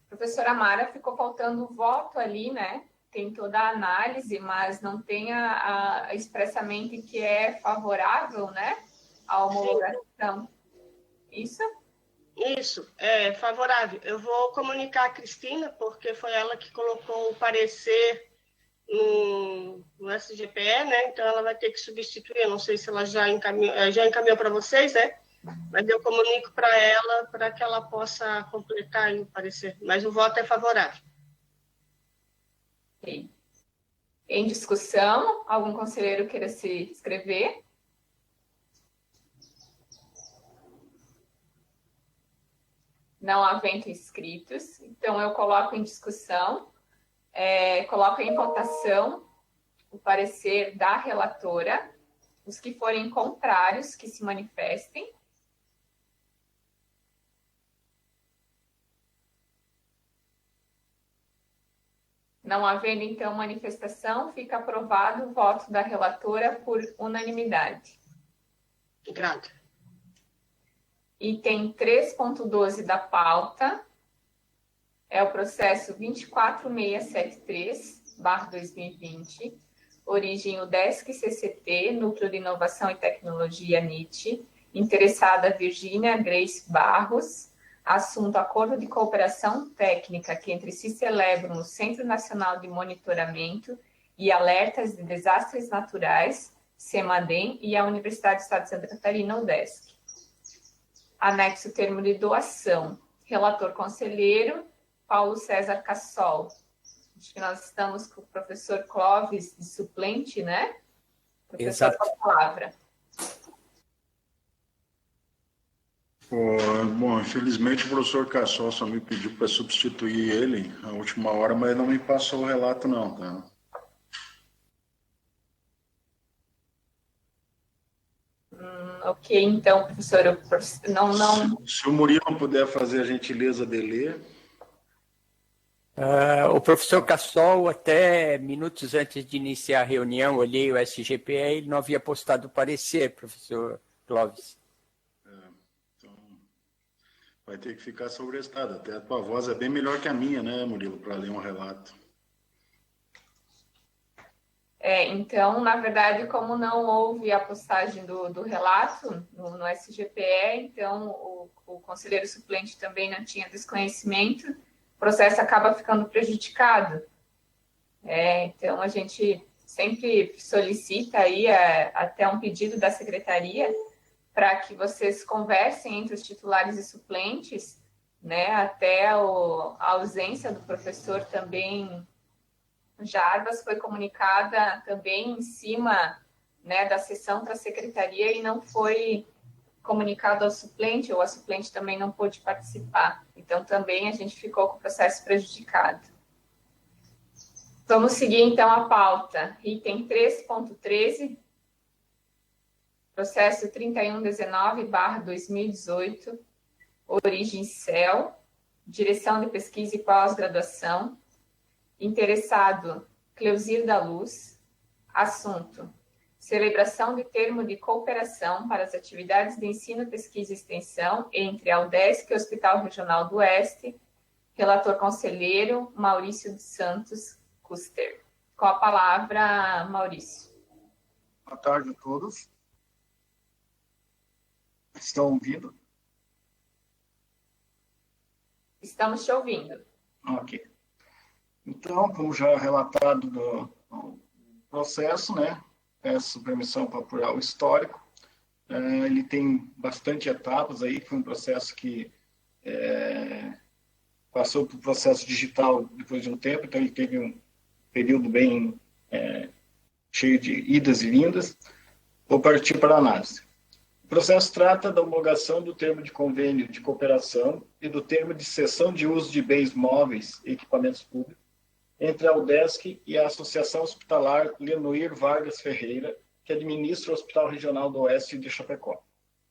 Professora Mara, ficou faltando o voto ali, né? Tem toda a análise, mas não tem expressamente que é favorável, né? A homologação. Isso? Isso, é favorável. Eu vou comunicar a Cristina, porque foi ela que colocou o parecer no SGPE, né? Então ela vai ter que substituir. Eu não sei se ela já encaminhou para vocês, né? Mas eu comunico para ela para que ela possa completar o parecer. Mas o voto é favorável. Okay. Em discussão, algum conselheiro queira se inscrever? Não havendo inscritos, então eu coloco em discussão, coloco em votação o parecer da relatora, os que forem contrários, que se manifestem. Não havendo, então, manifestação, fica aprovado o voto da relatora por unanimidade. Grata. Item 3.12 da pauta é o processo 24673/2020, origem UDESC CCT, Núcleo de Inovação e Tecnologia NIT, interessada Virgínia Grace Barros, assunto acordo de cooperação técnica que entre si celebram o Centro Nacional de Monitoramento e Alertas de Desastres Naturais, CEMADEM, e a Universidade do Estado de Santa Catarina, UDESC. Anexo termo de doação. Relator conselheiro, Paulo César Cassol. Acho que nós estamos com o professor Clóvis de suplente, né? Professor, Exato. com a palavra. Bom, infelizmente o professor Cassol só me pediu para substituir ele na última hora, mas não me passou o relato não, tá? Ok, então, professor, não... Se o Murilo puder fazer a gentileza de ler. O professor Cassol, até minutos antes de iniciar a reunião, olhei o SGPE, ele não havia postado parecer, professor Clóvis. Então, vai ter que ficar sobrestado. Até a tua voz é bem melhor que a minha, né, Murilo, para ler um relato. Então, na verdade, como não houve a postagem do relato no SGPE, então o conselheiro suplente também não tinha desconhecimento, o processo acaba ficando prejudicado. Então, a gente sempre solicita aí até um pedido da secretaria para que vocês conversem entre os titulares e suplentes, né, até a ausência do professor também Jarbas foi comunicada também em cima, né, da sessão para a secretaria e não foi comunicado ao suplente, ou a suplente também não pôde participar. Então, também a gente ficou com o processo prejudicado. Vamos seguir, então, a pauta. Item 3.13, processo 3119/2018, origem CEL, direção de pesquisa e pós-graduação, interessado, Cleuzir da Luz. Assunto, celebração de termo de cooperação para as atividades de ensino, pesquisa e extensão entre a UDESC e o Hospital Regional do Oeste. Relator conselheiro, Maurício dos Santos Custer. Com a palavra, Maurício. Boa tarde a todos. Estão ouvindo? Estamos te ouvindo. Ok. Então, como já relatado no processo, né, peço permissão para apurar o histórico. Ele tem bastante etapas aí, foi um processo que passou para o processo digital depois de um tempo, então ele teve um período bem cheio de idas e vindas. Vou partir para a análise. O processo trata da homologação do termo de convênio de cooperação e do termo de cessão de uso de bens móveis e equipamentos públicos entre a UDESC e a Associação Hospitalar Lenoir Vargas Ferreira, que administra o Hospital Regional do Oeste de Chapecó,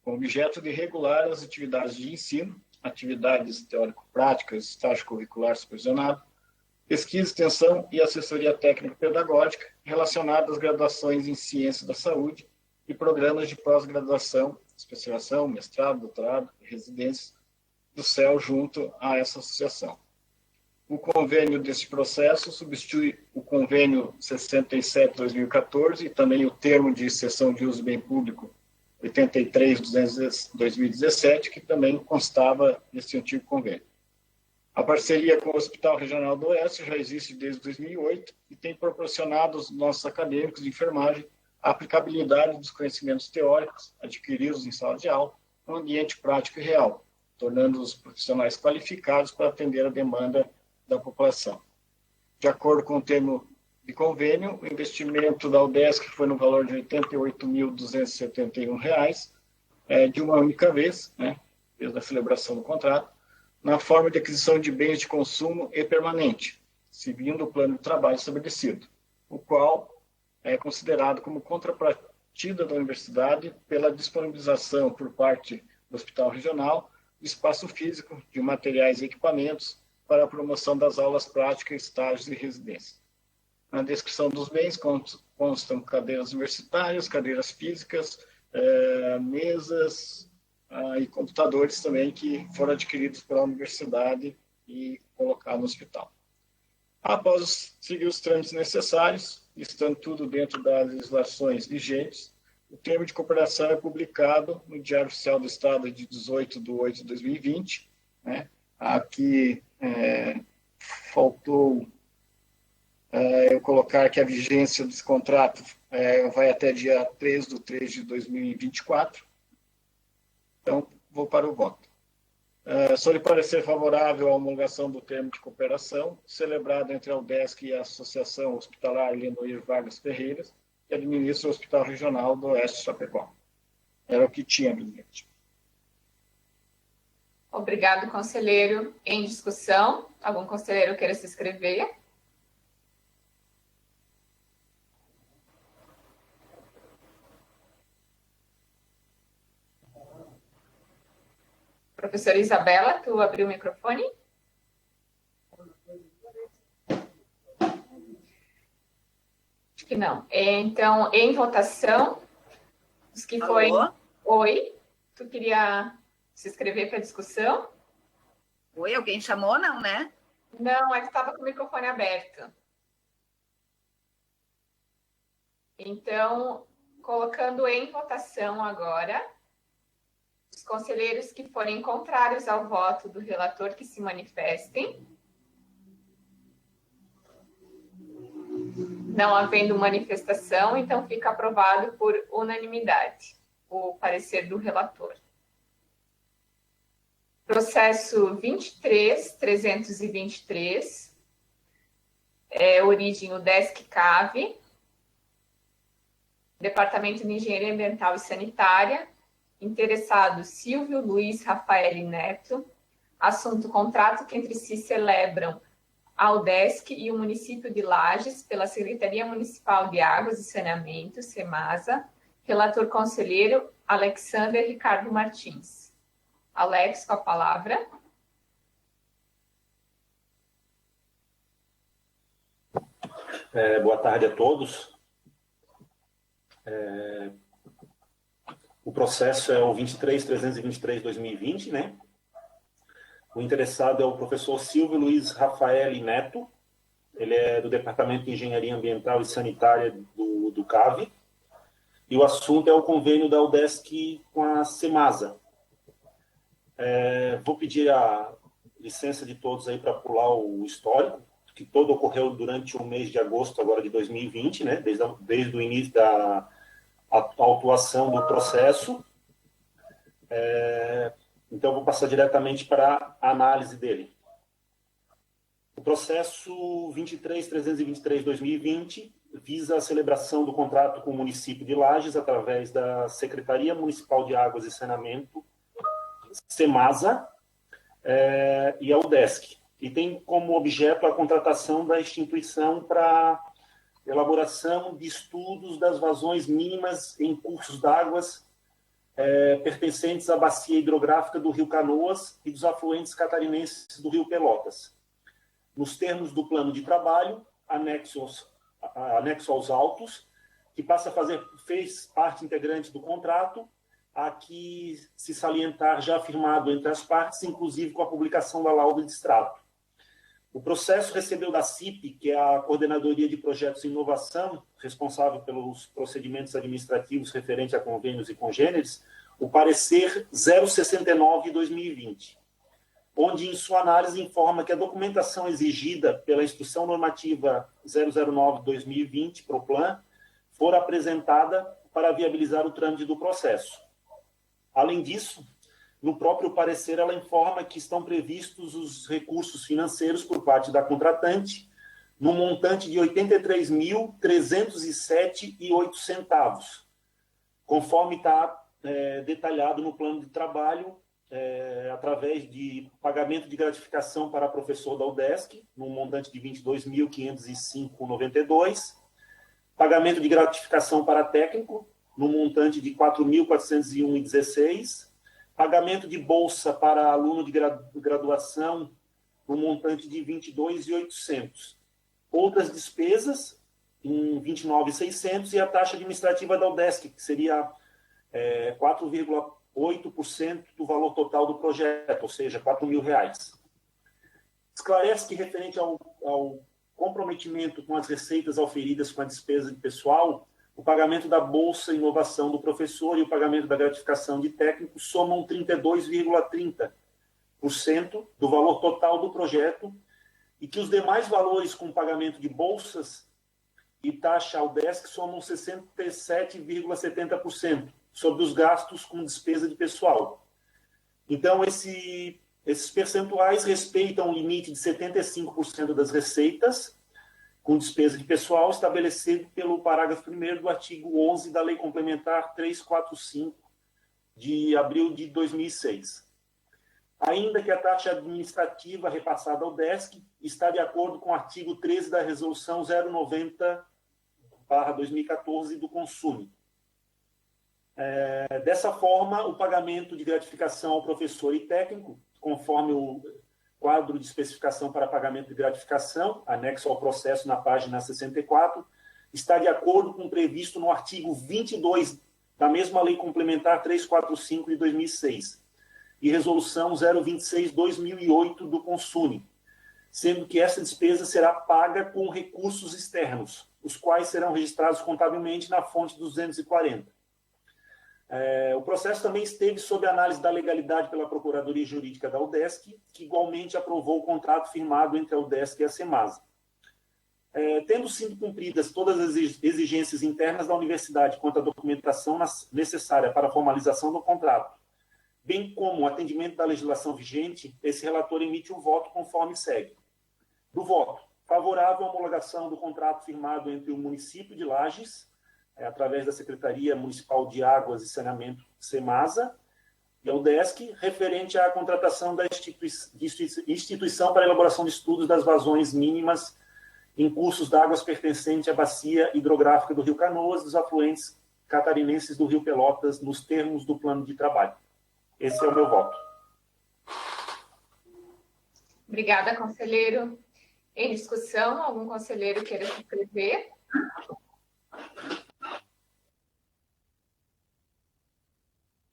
com o objeto de regular as atividades de ensino, atividades teórico-práticas, estágio curricular supervisionado, pesquisa, extensão e assessoria técnico-pedagógica relacionadas às graduações em Ciência da Saúde e programas de pós-graduação, especialização, mestrado, doutorado e residência do CEL junto a essa associação. O convênio desse processo substitui o convênio 67/2014 e também o termo de cessão de uso de bem público 83/2017, que também constava nesse antigo convênio. A parceria com o Hospital Regional do Oeste já existe desde 2008 e tem proporcionado aos nossos acadêmicos de enfermagem a aplicabilidade dos conhecimentos teóricos adquiridos em sala de aula no ambiente prático e real, tornando-os profissionais qualificados para atender a demanda da população. De acordo com o termo de convênio, o investimento da UDESC foi no valor de R$ 88.271, de uma única vez, né, desde a celebração do contrato, na forma de aquisição de bens de consumo e permanente, seguindo o plano de trabalho estabelecido, o qual é considerado como contrapartida da universidade pela disponibilização por parte do Hospital Regional de espaço físico, de materiais e equipamentos para a promoção das aulas práticas, estágios e residências. Na descrição dos bens constam cadeiras universitárias, cadeiras físicas, mesas, e computadores também que foram adquiridos pela universidade e colocados no hospital. Após seguir os trâmites necessários, estando tudo dentro das legislações vigentes, o termo de cooperação é publicado no Diário Oficial do Estado de 18/8/2020. Né? Aqui faltou eu colocar que a vigência desse contrato vai até dia 3/3/2024. Então, vou para o voto. Sou de parecer favorável à homologação do termo de cooperação, celebrado entre a UDESC e a Associação Hospitalar Lenoir Vargas Ferreira, que administra o Hospital Regional do Oeste de Chapecó. Era o que tinha, presidente. Obrigado, conselheiro. Em discussão, algum conselheiro queira se inscrever? Professora Isabela, tu abriu o microfone? Acho que não. Então, em votação, os que forem... Oi, tu queria se inscrever para a discussão? Oi, alguém chamou, não, né? Não, é que estava com o microfone aberto. Então, colocando em votação agora... Os conselheiros que forem contrários ao voto do relator que se manifestem. Não havendo manifestação, então fica aprovado por unanimidade o parecer do relator. Processo 23.323, origem UDESC-CAV, Departamento de Engenharia Ambiental e Sanitária, interessado Silvio Luiz Rafael Neto, assunto contrato que entre si celebram a UDESC e o município de Lages pela Secretaria Municipal de Águas e Saneamento, SEMASA, relator conselheiro Alexander Ricardo Martins. Alex, com a palavra. Boa tarde a todos. O processo é o 23.323/2020, né? O interessado é o professor Silvio Luiz Rafael Neto. Ele é do Departamento de Engenharia Ambiental e Sanitária do CAV. E o assunto é o convênio da UDESC com a SEMASA. Vou pedir a licença de todos aí para pular o histórico, que todo ocorreu durante o mês de agosto agora de 2020, né? Desde o início da autuação do processo. Então, vou passar diretamente para a análise dele. O processo 23.323/2020 visa a celebração do contrato com o município de Lages através da Secretaria Municipal de Águas e Saneamento, SEMASA, e a UDESC, e tem como objeto a contratação da instituição para elaboração de estudos das vazões mínimas em cursos d'águas pertencentes à bacia hidrográfica do Rio Canoas e dos afluentes catarinenses do Rio Pelotas, nos termos do plano de trabalho, anexo aos autos, que fez parte integrante do contrato, a que se salientar já firmado entre as partes, inclusive com a publicação da lauda de extrato. O processo recebeu da CIP, que é a Coordenadoria de Projetos e Inovação, responsável pelos procedimentos administrativos referentes a convênios e congêneres, o parecer 069/2020, onde, em sua análise, informa que a documentação exigida pela Instrução Normativa 009/2020, PROPLAN, for apresentada para viabilizar o trâmite do processo. Além disso, no próprio parecer, ela informa que estão previstos os recursos financeiros por parte da contratante, no montante de R$ 83.307,08, conforme está detalhado no plano de trabalho, através de pagamento de gratificação para professor da UDESC, no montante de R$ 22.505,92, pagamento de gratificação para técnico, no montante de R$ 4.401,16, pagamento de bolsa para aluno de graduação no montante de R$ 22.800. Outras despesas em R$ 29.600 e a taxa administrativa da UDESC, que seria R$ 8% do valor total do projeto, ou seja, R$ 4.000. Esclarece que, referente ao comprometimento com as receitas auferidas com a despesa de pessoal, o pagamento da Bolsa Inovação do professor e o pagamento da gratificação de técnico somam 32,30% do valor total do projeto e que os demais valores com pagamento de bolsas e taxa ao UDESC somam 67,70% sobre os gastos com despesa de pessoal. Então, esses percentuais respeitam o limite de 75% das receitas com despesa de pessoal estabelecido pelo parágrafo 1º do artigo 11 da Lei Complementar 345, de abril de 2006. Ainda que a taxa administrativa repassada ao DESC está de acordo com o artigo 13 da Resolução 090/2014 do Consumo. Dessa forma, o pagamento de gratificação ao professor e técnico, conforme o quadro de especificação para pagamento de gratificação, anexo ao processo na página 64, está de acordo com o previsto no artigo 22 da mesma Lei Complementar 345 de 2006 e Resolução 026/2008 do Consumo, sendo que essa despesa será paga com recursos externos, os quais serão registrados contabilmente na fonte 240. O processo também esteve sob análise da legalidade pela Procuradoria Jurídica da UDESC, que igualmente aprovou o contrato firmado entre a UDESC e a Semasa. Tendo sido cumpridas todas as exigências internas da universidade quanto à documentação necessária para a formalização do contrato, bem como o atendimento da legislação vigente, esse relator emite o voto conforme segue. Do voto, favorável à homologação do contrato firmado entre o município de Lages, através da Secretaria Municipal de Águas e Saneamento, Semasa, e a UDESC, referente à contratação da instituição para elaboração de estudos das vazões mínimas em cursos d'águas pertencente à bacia hidrográfica do Rio Canoas e dos afluentes catarinenses do Rio Pelotas, nos termos do plano de trabalho. Esse é o meu voto. Obrigada, conselheiro. Em discussão, algum conselheiro queira se inscrever?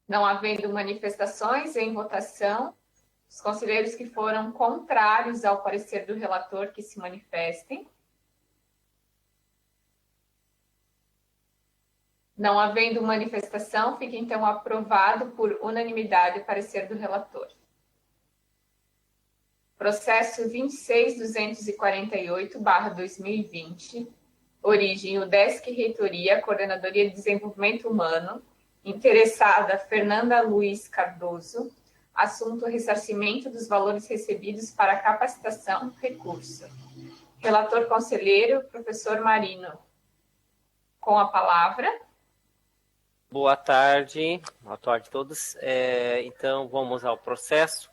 Não havendo manifestações, em votação, os conselheiros que foram contrários ao parecer do relator que se manifestem. Não havendo manifestação, fica então aprovado por unanimidade o parecer do relator. Processo 26.248/2020, origem UDESC Reitoria, Coordenadoria de Desenvolvimento Humano, interessada Fernanda Luiz Cardoso, assunto ressarcimento dos valores recebidos para capacitação, recurso. Relator conselheiro, professor Marino. Com a palavra. Boa tarde a todos. Então, vamos ao processo.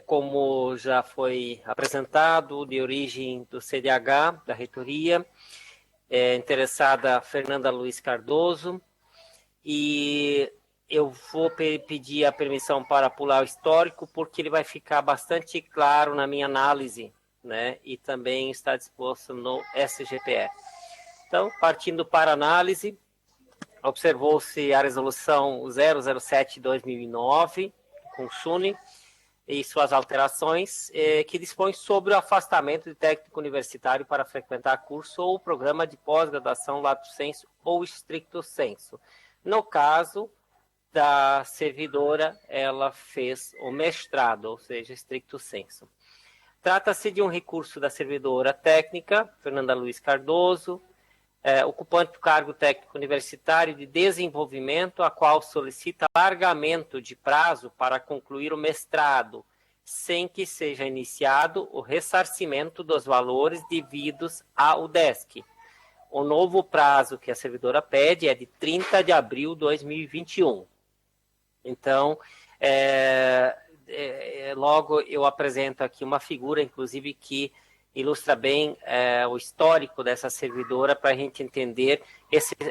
Como já foi apresentado, de origem do CDH, da reitoria, interessada Fernanda Luiz Cardoso, e eu vou pedir a permissão para pular o histórico, porque ele vai ficar bastante claro na minha análise, né? E também está disposto no SGPE. Então, partindo para a análise, observou-se a resolução 007/2009, com SUNE, e suas alterações, que dispõe sobre o afastamento de técnico universitário para frequentar curso ou programa de pós-graduação lato sensu ou stricto sensu. No caso da servidora, ela fez o mestrado, ou seja, stricto sensu. Trata-se de um recurso da servidora técnica, Fernanda Luiz Cardoso, ocupante do cargo técnico universitário de desenvolvimento, a qual solicita alargamento de prazo para concluir o mestrado, sem que seja iniciado o ressarcimento dos valores devidos à UDESC. O novo prazo que a servidora pede é de 30 de abril de 2021. Então, logo eu apresento aqui uma figura, inclusive, que ilustra bem o histórico dessa servidora para a gente entender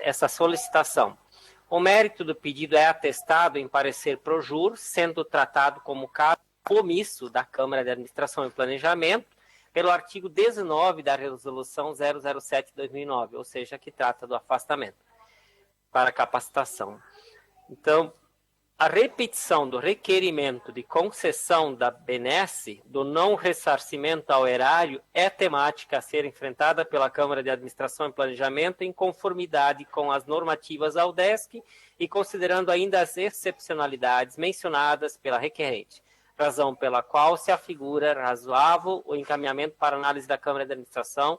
essa solicitação. O mérito do pedido é atestado em parecer pro jur, sendo tratado como caso omisso da Câmara de Administração e Planejamento, pelo artigo 19 da Resolução 007/2009, ou seja, que trata do afastamento para capacitação. Então, a repetição do requerimento de concessão da benesse, do não ressarcimento ao erário, é temática a ser enfrentada pela Câmara de Administração e Planejamento em conformidade com as normativas da UDESC e considerando ainda as excepcionalidades mencionadas pela requerente, razão pela qual se afigura razoável o encaminhamento para análise da Câmara de Administração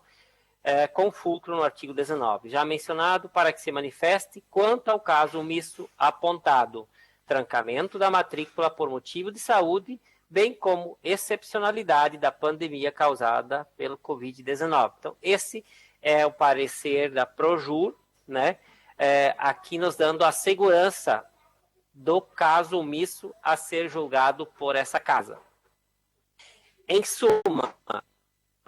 com fulcro no artigo 19, já mencionado, para que se manifeste quanto ao caso omisso apontado, trancamento da matrícula por motivo de saúde, bem como excepcionalidade da pandemia causada pelo Covid-19. Então, esse é o parecer da Projur, né? Aqui nos dando a segurança do caso omisso a ser julgado por essa casa. Em suma, a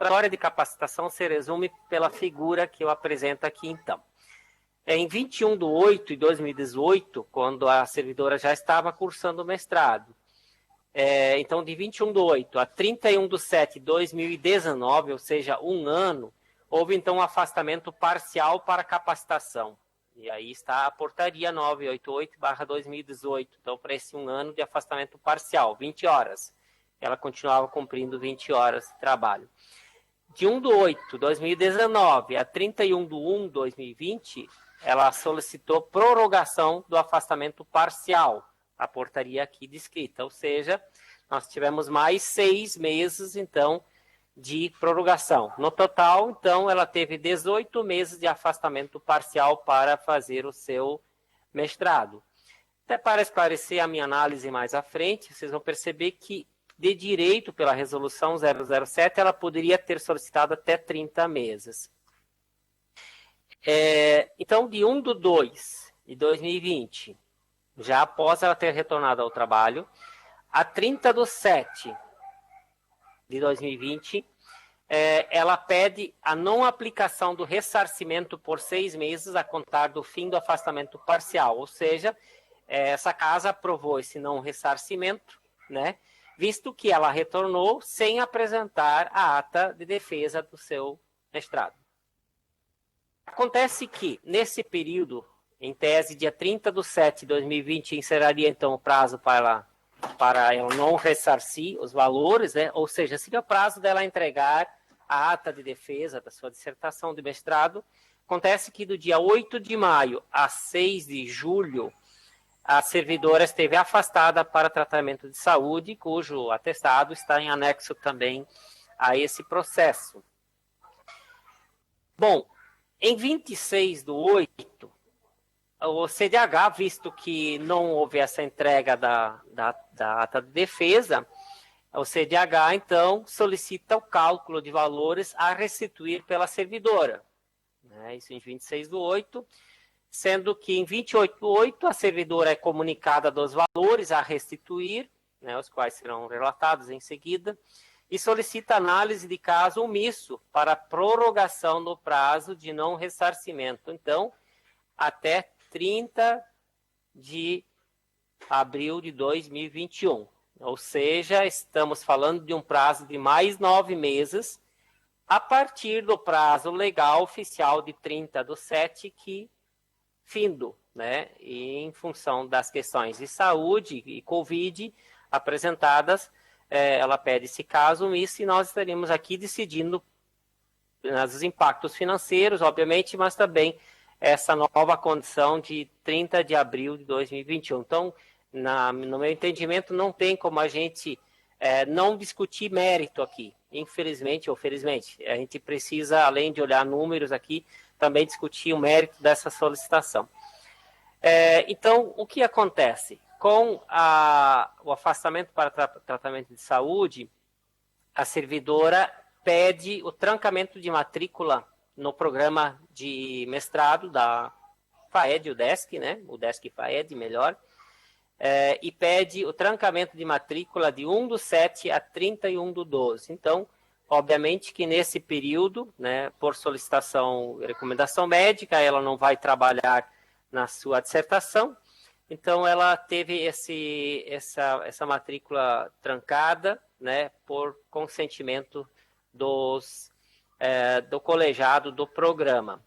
história de capacitação se resume pela figura que eu apresento aqui, então. Em 21/8/2018, quando a servidora já estava cursando o mestrado, então de 21/8 a 31/7/2019, ou seja, um ano, houve então um afastamento parcial para capacitação. E aí está a portaria 988/2018, então para esse um ano de afastamento parcial, 20 horas. Ela continuava cumprindo 20 horas de trabalho. De 1/8/2019 a 31/1/2020, ela solicitou prorrogação do afastamento parcial, a portaria aqui descrita, ou seja, nós tivemos mais 6 meses, então, de prorrogação. No total, então, ela teve 18 meses de afastamento parcial para fazer o seu mestrado. Até para esclarecer a minha análise mais à frente, vocês vão perceber que, de direito, pela resolução 007, ela poderia ter solicitado até 30 meses. Então, de 1/2/2020, já após ela ter retornado ao trabalho, a 30/7/2020, ela pede a não aplicação do ressarcimento por 6 meses a contar do fim do afastamento parcial, ou seja, essa casa aprovou esse não ressarcimento, né, visto que ela retornou sem apresentar a ata de defesa do seu mestrado. Acontece que, nesse período, em tese, dia 30/7/2020, encerraria então o prazo para ela não ressarcir os valores, né? Ou seja, seria o prazo dela entregar a ata de defesa da sua dissertação de mestrado. Acontece que do dia 8 de maio a 6 de julho, a servidora esteve afastada para tratamento de saúde, cujo atestado está em anexo também a esse processo. Bom, em 26/8, o CDH, visto que não houve essa entrega da ata de defesa, o CDH, então, solicita o cálculo de valores a restituir pela servidora. Isso em 26/8, sendo que em 28/8 a servidora é comunicada dos valores a restituir, os quais serão relatados em seguida, e solicita análise de caso omisso para prorrogação do prazo de não ressarcimento. Então, até 30 de abril de 2021. Ou seja, estamos falando de um prazo de mais 9 meses, a partir do prazo legal oficial de 30/7, que findo, E em função das questões de saúde e Covid apresentadas, ela pede esse caso omisso e nós estaremos aqui decidindo os impactos financeiros, obviamente, mas também essa nova condição de 30 de abril de 2021. Então, no meu entendimento, não tem como a gente não discutir mérito aqui, infelizmente ou felizmente. A gente precisa, além de olhar números aqui, também discutir o mérito dessa solicitação. Então, o que acontece? Com o afastamento para tratamento de saúde, a servidora pede o trancamento de matrícula no programa de mestrado da FAED, o DESC, o DESC FAED, melhor, e pede o trancamento de matrícula de 1/7 a 31/12. Então, obviamente que nesse período, por solicitação e recomendação médica, ela não vai trabalhar na sua dissertação. Então, ela teve essa matrícula trancada, por consentimento do colegiado do programa.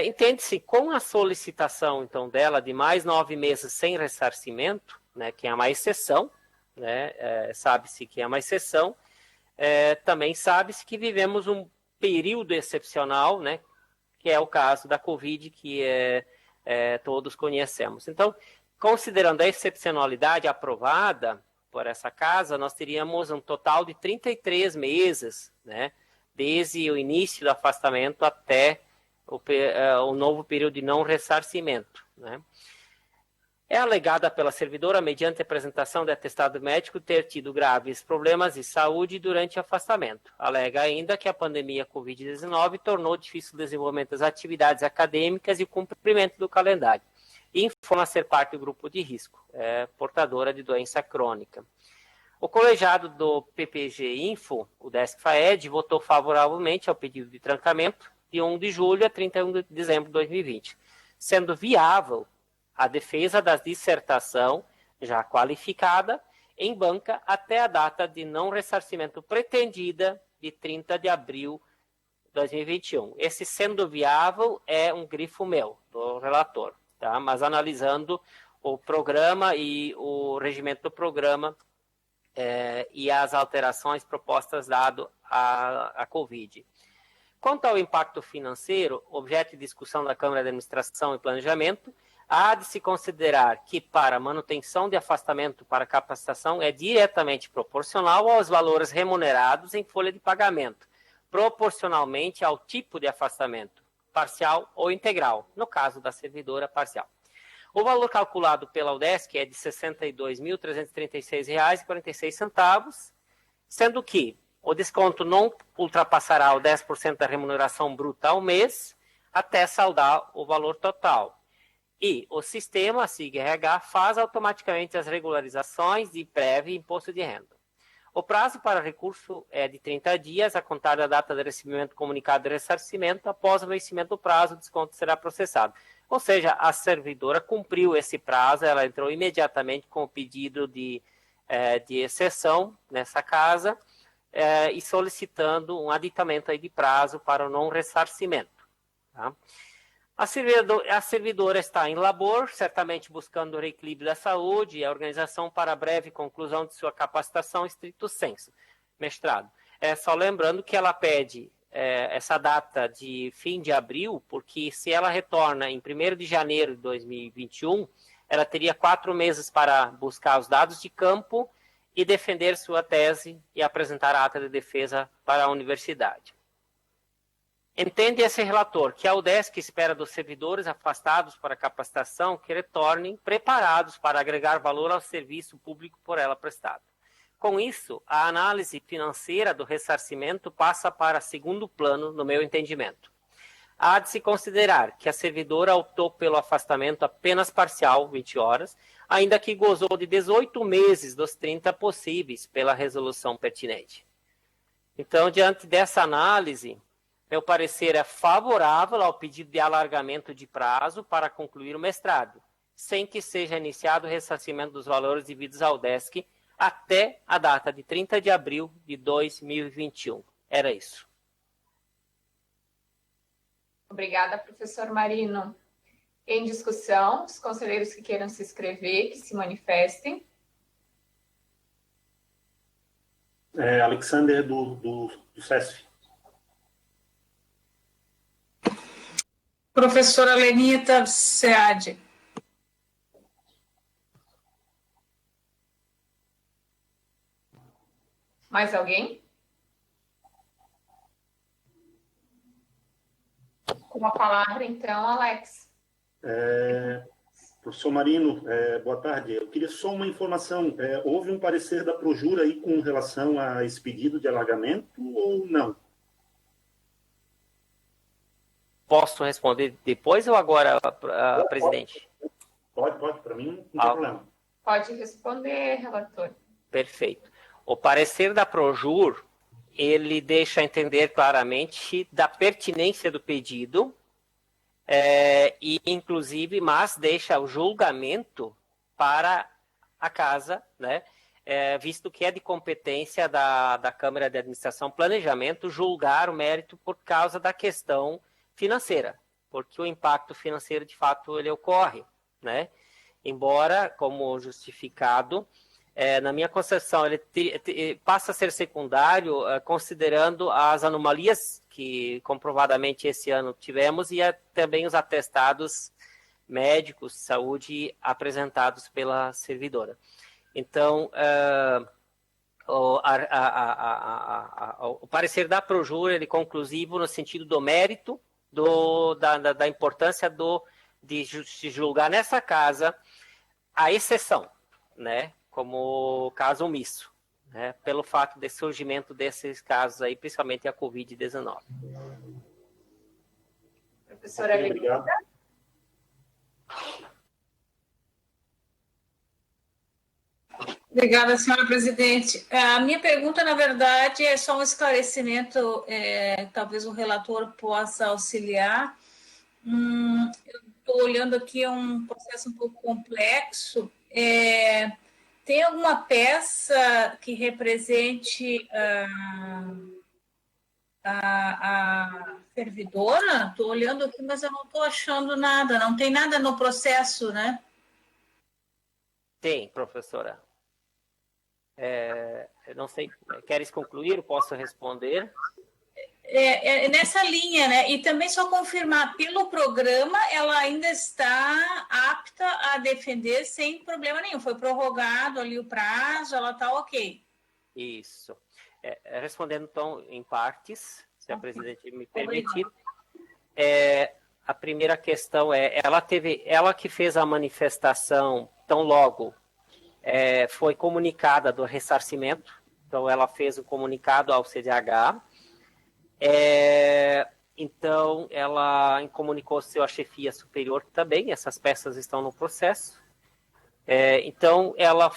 Entende-se com a solicitação, então, dela de mais 9 meses sem ressarcimento, né, que é uma exceção, né, sabe-se que é uma exceção, também sabe-se que vivemos um período excepcional, né, que é o caso da Covid, que todos conhecemos. Então, considerando a excepcionalidade aprovada por essa casa, nós teríamos um total de 33 meses, né, desde o início do afastamento até o novo período de não ressarcimento, né? É alegada pela servidora, mediante apresentação de atestado médico, ter tido graves problemas de saúde durante o afastamento. Alega ainda que a pandemia Covid-19 tornou difícil o desenvolvimento das atividades acadêmicas e o cumprimento do calendário. E informa ser parte do grupo de risco, portadora de doença crônica. O colegiado do PPG Info, o DESC-FAED, votou favoravelmente ao pedido de trancamento de 1 de julho a 31 de dezembro de 2020, sendo viável a defesa da dissertação já qualificada em banca até a data de não ressarcimento pretendida de 30 de abril de 2021. Esse sendo viável é um grifo meu, do relator, tá? Mas analisando o programa e o regimento do programa e as alterações propostas dado à Covid. Quanto ao impacto financeiro, objeto de discussão da Câmara de Administração e Planejamento, há de se considerar que, para a manutenção de afastamento para capacitação, é diretamente proporcional aos valores remunerados em folha de pagamento, proporcionalmente ao tipo de afastamento, parcial ou integral, no caso da servidora parcial. O valor calculado pela UDESC é de R$ 62.336,46, sendo que o desconto não ultrapassará o 10% da remuneração bruta ao mês, até saldar o valor total. E o sistema, a SIG-RH, faz automaticamente as regularizações de prévio e imposto de renda. O prazo para recurso é de 30 dias, a contar da data de recebimento comunicado de ressarcimento. Após o vencimento do prazo, o desconto será processado. Ou seja, a servidora cumpriu esse prazo, ela entrou imediatamente com o pedido de exceção nessa casa, e solicitando um aditamento aí de prazo para o não ressarcimento. Tá? A servidora está em labor, certamente buscando o reequilíbrio da saúde e a organização para a breve conclusão de sua capacitação stricto sensu, mestrado. Só lembrando que ela pede essa data de fim de abril, porque se ela retorna em 1º de janeiro de 2021, ela teria 4 meses para buscar os dados de campo e defender sua tese e apresentar a ata de defesa para a universidade. Entende esse relator que a UDESC espera dos servidores afastados para capacitação que retornem preparados para agregar valor ao serviço público por ela prestado. Com isso, a análise financeira do ressarcimento passa para segundo plano, no meu entendimento. Há de se considerar que a servidora optou pelo afastamento apenas parcial, 20 horas, ainda que gozou de 18 meses dos 30 possíveis pela resolução pertinente. Então, diante dessa análise, meu parecer é favorável ao pedido de alargamento de prazo para concluir o mestrado, sem que seja iniciado o ressarcimento dos valores devidos ao DESC até a data de 30 de abril de 2021. Era isso. Obrigada, professor Marino. Em discussão, os conselheiros que queiram se inscrever, que se manifestem. Alexander, do SESF. Professora Lenita Seade. Mais alguém? Com a palavra, então, Alex. Professor Marino, boa tarde. Eu queria só uma informação. Houve um parecer da Projur aí com relação a esse pedido de alargamento ou não? Posso responder depois ou agora, presidente? Pode. Para mim não tem problema. Pode responder, relator. Perfeito. O parecer da Projur, ele deixa entender claramente da pertinência do pedido, e inclusive, mas deixa o julgamento para a casa, né? Visto que é de competência da Câmara de Administração Planejamento julgar o mérito por causa da questão financeira. porque o impacto financeiro, de fato, ele ocorre, né? Embora, como justificado, na minha concepção, ele passa a ser secundário, considerando as anomalias que comprovadamente esse ano tivemos e também os atestados médicos de saúde apresentados pela servidora. Então, o parecer da Projur ele é conclusivo no sentido do mérito, da importância de se julgar nessa casa a exceção, né, como caso omisso, né, pelo fato de surgimento desses casos aí, principalmente a Covid-19. Professora Lenita. Obrigada, senhora presidente. A minha pergunta, na verdade, é só um esclarecimento, talvez o relator possa auxiliar. Eu estou olhando aqui, é um processo um pouco complexo. Tem alguma peça que represente a servidora? Estou olhando aqui, mas eu não estou achando nada. Não tem nada no processo, né? Tem, professora. Não sei, queres concluir? Posso responder? Nessa linha, né? E também só confirmar, pelo programa, ela ainda está apta a defender sem problema nenhum. Foi prorrogado ali o prazo, ela está ok. Isso. Respondendo, então, em partes, se a presidente me permitir. A primeira questão ela que fez a manifestação tão logo foi comunicada do ressarcimento, então ela fez o comunicado ao CDH, então ela comunicou seu à chefia superior também, essas peças estão no processo, então ela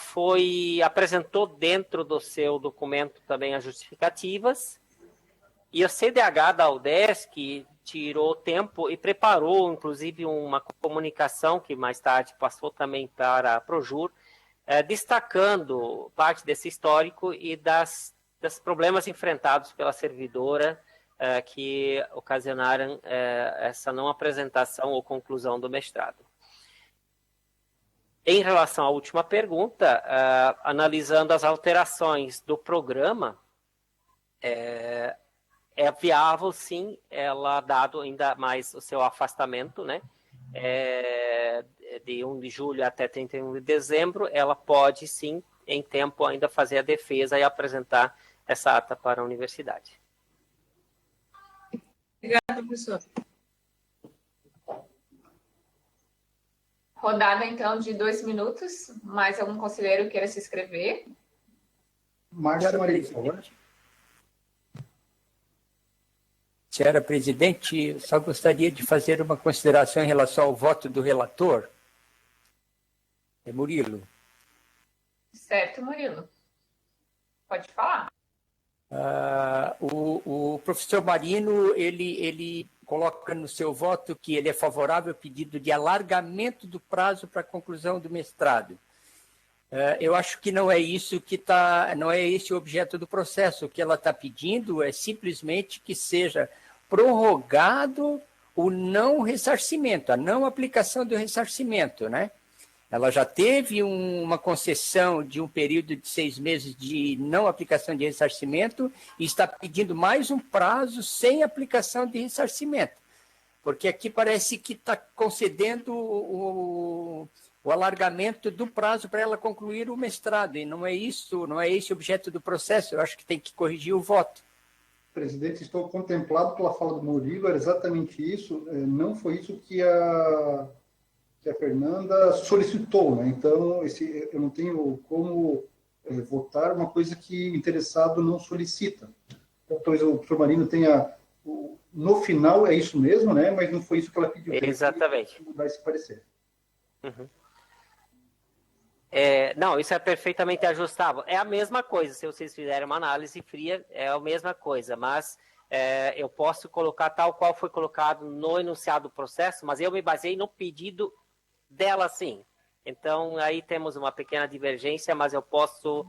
apresentou dentro do seu documento também as justificativas, e o CDH da UDESC tirou tempo e preparou, inclusive, uma comunicação que mais tarde passou também para a Projur, destacando parte desse histórico e dos problemas enfrentados pela servidora que ocasionaram essa não apresentação ou conclusão do mestrado. Em relação à última pergunta, analisando as alterações do programa, é viável, sim, ela, dado ainda mais o seu afastamento, né, de 1 de julho até 31 de dezembro, ela pode, sim, em tempo, ainda fazer a defesa e apresentar essa ata para a universidade. Obrigada, professor. Rodada, então, de 2 minutos. Mais algum conselheiro queira se inscrever? Márcia Maria, por favor. Senhora presidente, eu só gostaria de fazer uma consideração em relação ao voto do relator. Murilo. Certo, Murilo. Pode falar. O professor Marino, ele coloca no seu voto que ele é favorável ao pedido de alargamento do prazo para a conclusão do mestrado. Eu acho que não é isso não é esse o objeto do processo. O que ela está pedindo é simplesmente que seja prorrogado o não ressarcimento, a não aplicação do ressarcimento, né? Ela já teve uma concessão de um período de 6 meses de não aplicação de ressarcimento e está pedindo mais um prazo sem aplicação de ressarcimento, porque aqui parece que está concedendo o alargamento do prazo para ela concluir o mestrado, e não é isso, não é esse o objeto do processo. Eu acho que tem que corrigir o voto. Presidente, estou contemplado pela fala do Murilo, era exatamente isso, não foi isso que a Fernanda solicitou, né? Então, eu não tenho como votar uma coisa que o interessado não solicita. Então, talvez o professor Marino tenha... No final, é isso mesmo, né? Mas não foi isso que ela pediu. Exatamente. Mudar esse parecer. Uhum. Não, isso é perfeitamente ajustável. É a mesma coisa, se vocês fizerem uma análise fria, é a mesma coisa, mas eu posso colocar tal qual foi colocado no enunciado do processo, mas eu me baseei no pedido dela, sim. Então, aí temos uma pequena divergência, mas eu posso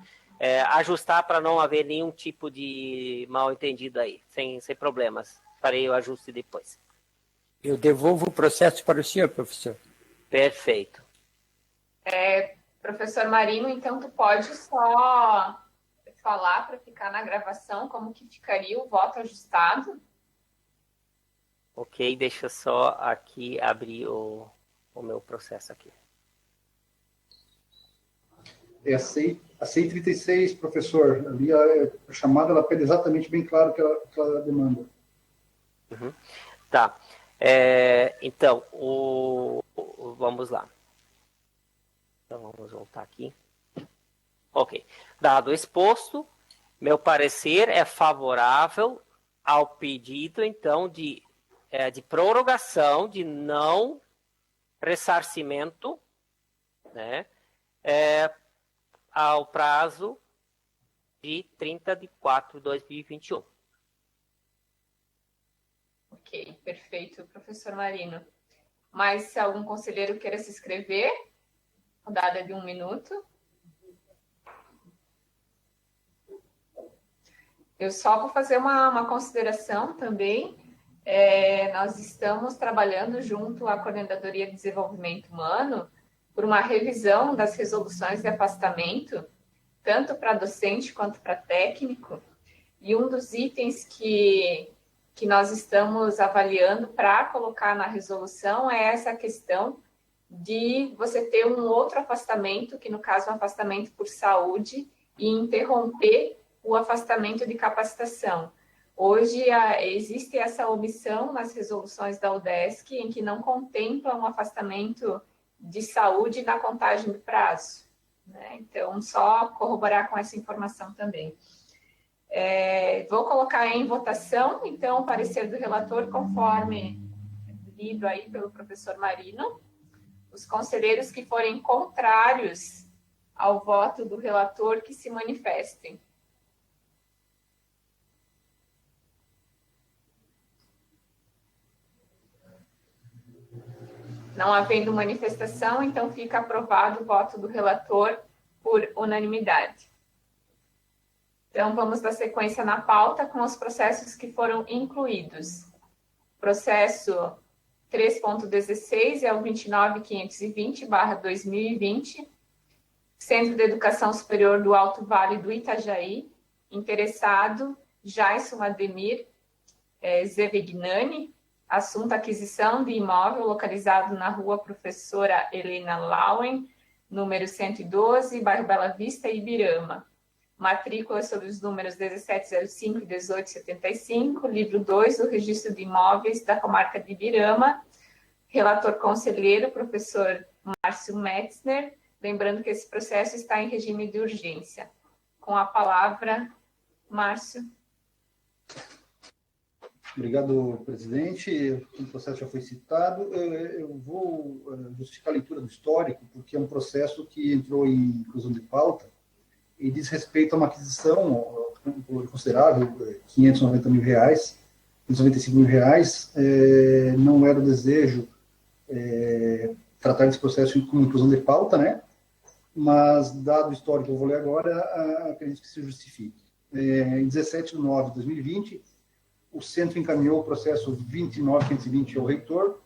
ajustar para não haver nenhum tipo de mal entendido aí, sem problemas. Farei o ajuste depois. Eu devolvo o processo para o senhor, professor. Perfeito. Professor Marino, então tu pode só falar para ficar na gravação como que ficaria o voto ajustado? Ok, deixa só aqui abrir o meu processo aqui. É a CI 36, professor. Ali a chamada ela pede exatamente bem claro que ela demanda. Uhum. Tá. Então, vamos lá. Então, vamos voltar aqui. Ok. Dado o exposto, meu parecer é favorável ao pedido, então, de prorrogação, de não ressarcimento, né, ao prazo de 30 de 4 de 2021. Ok, perfeito, professor Marino. Mas se algum conselheiro queira se inscrever, rodada de 1 minuto. Eu só vou fazer uma consideração também. Nós estamos trabalhando junto à Coordenadoria de Desenvolvimento Humano por uma revisão das resoluções de afastamento, tanto para docente quanto para técnico. E um dos itens que nós estamos avaliando para colocar na resolução é essa questão de você ter um outro afastamento, que no caso é um afastamento por saúde, e interromper o afastamento de capacitação. Hoje existe essa omissão nas resoluções da UDESC, em que não contempla um afastamento de saúde na contagem de prazo, né? Então, só corroborar com essa informação também. Vou colocar em votação, então, o parecer do relator, conforme lido aí pelo professor Marino. Os conselheiros que forem contrários ao voto do relator, que se manifestem. Não havendo manifestação, então fica aprovado o voto do relator por unanimidade. Então, vamos dar sequência na pauta com os processos que foram incluídos. Processo 3.16 é o 29.520/2020, Centro de Educação Superior do Alto Vale do Itajaí, interessado Jaison Ademir Zevegnani, assunto aquisição de imóvel localizado na rua Professora Helena Lauen, número 112, bairro Bela Vista, Ibirama. Matrícula sobre os números 1705 e 1875, livro 2 do Registro de Imóveis da Comarca de Ibirama. Relator conselheiro, professor Márcio Metzner. Lembrando que esse processo está em regime de urgência. Com a palavra, Márcio. Obrigado, presidente. O processo já foi citado. Eu vou justificar a leitura do histórico, porque é um processo que entrou em inclusão de pauta e diz respeito a uma aquisição considerável, R$590 mil, R$595 mil. Não era o desejo tratar desse processo com inclusão de pauta, né? Mas, dado o histórico que eu vou ler agora, acredito que se justifique. Em 17 de nove de 2020, o centro encaminhou o processo 29.520 ao reitor,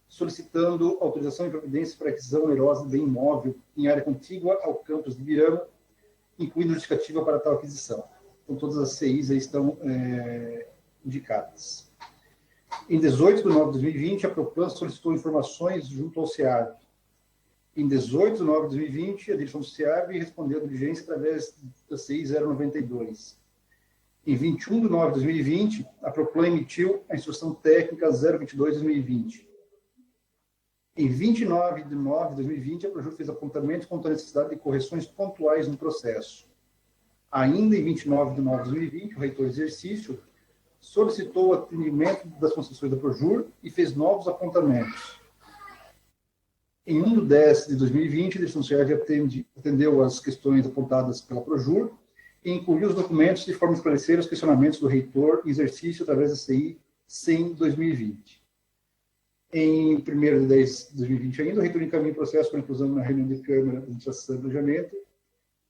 solicitando autorização e providência para aquisição onerosa de bem imóvel em área contígua ao campus de Ibirama, incluindo justificativa para tal aquisição. Então, todas as CIs aí estão indicadas. Em 18 de nove de 2020, a Proplan solicitou informações junto ao SEAV. Em 18 de nove de 2020, a direção do SEAV respondeu a diligência através da CI 092. Em 21 de nove de 2020, a Proplan emitiu a instrução técnica 022 de 2020. Em 29 de nove de 2020, a Projur fez apontamentos quanto à necessidade de correções pontuais no processo. Ainda em 29 de nove de 2020, o reitor exercício solicitou o atendimento das concessões da Projur e fez novos apontamentos. Em 1 de 10 de 2020, a direção do SEAV atendeu as questões apontadas pela Projur e incluiu os documentos de forma a esclarecer os questionamentos do reitor em exercício através da CI 100/2020. Em 1º de 10 de 2020 ainda, o reitor encaminhou o processo para inclusão na reunião de Câmara de Administração e Planejamento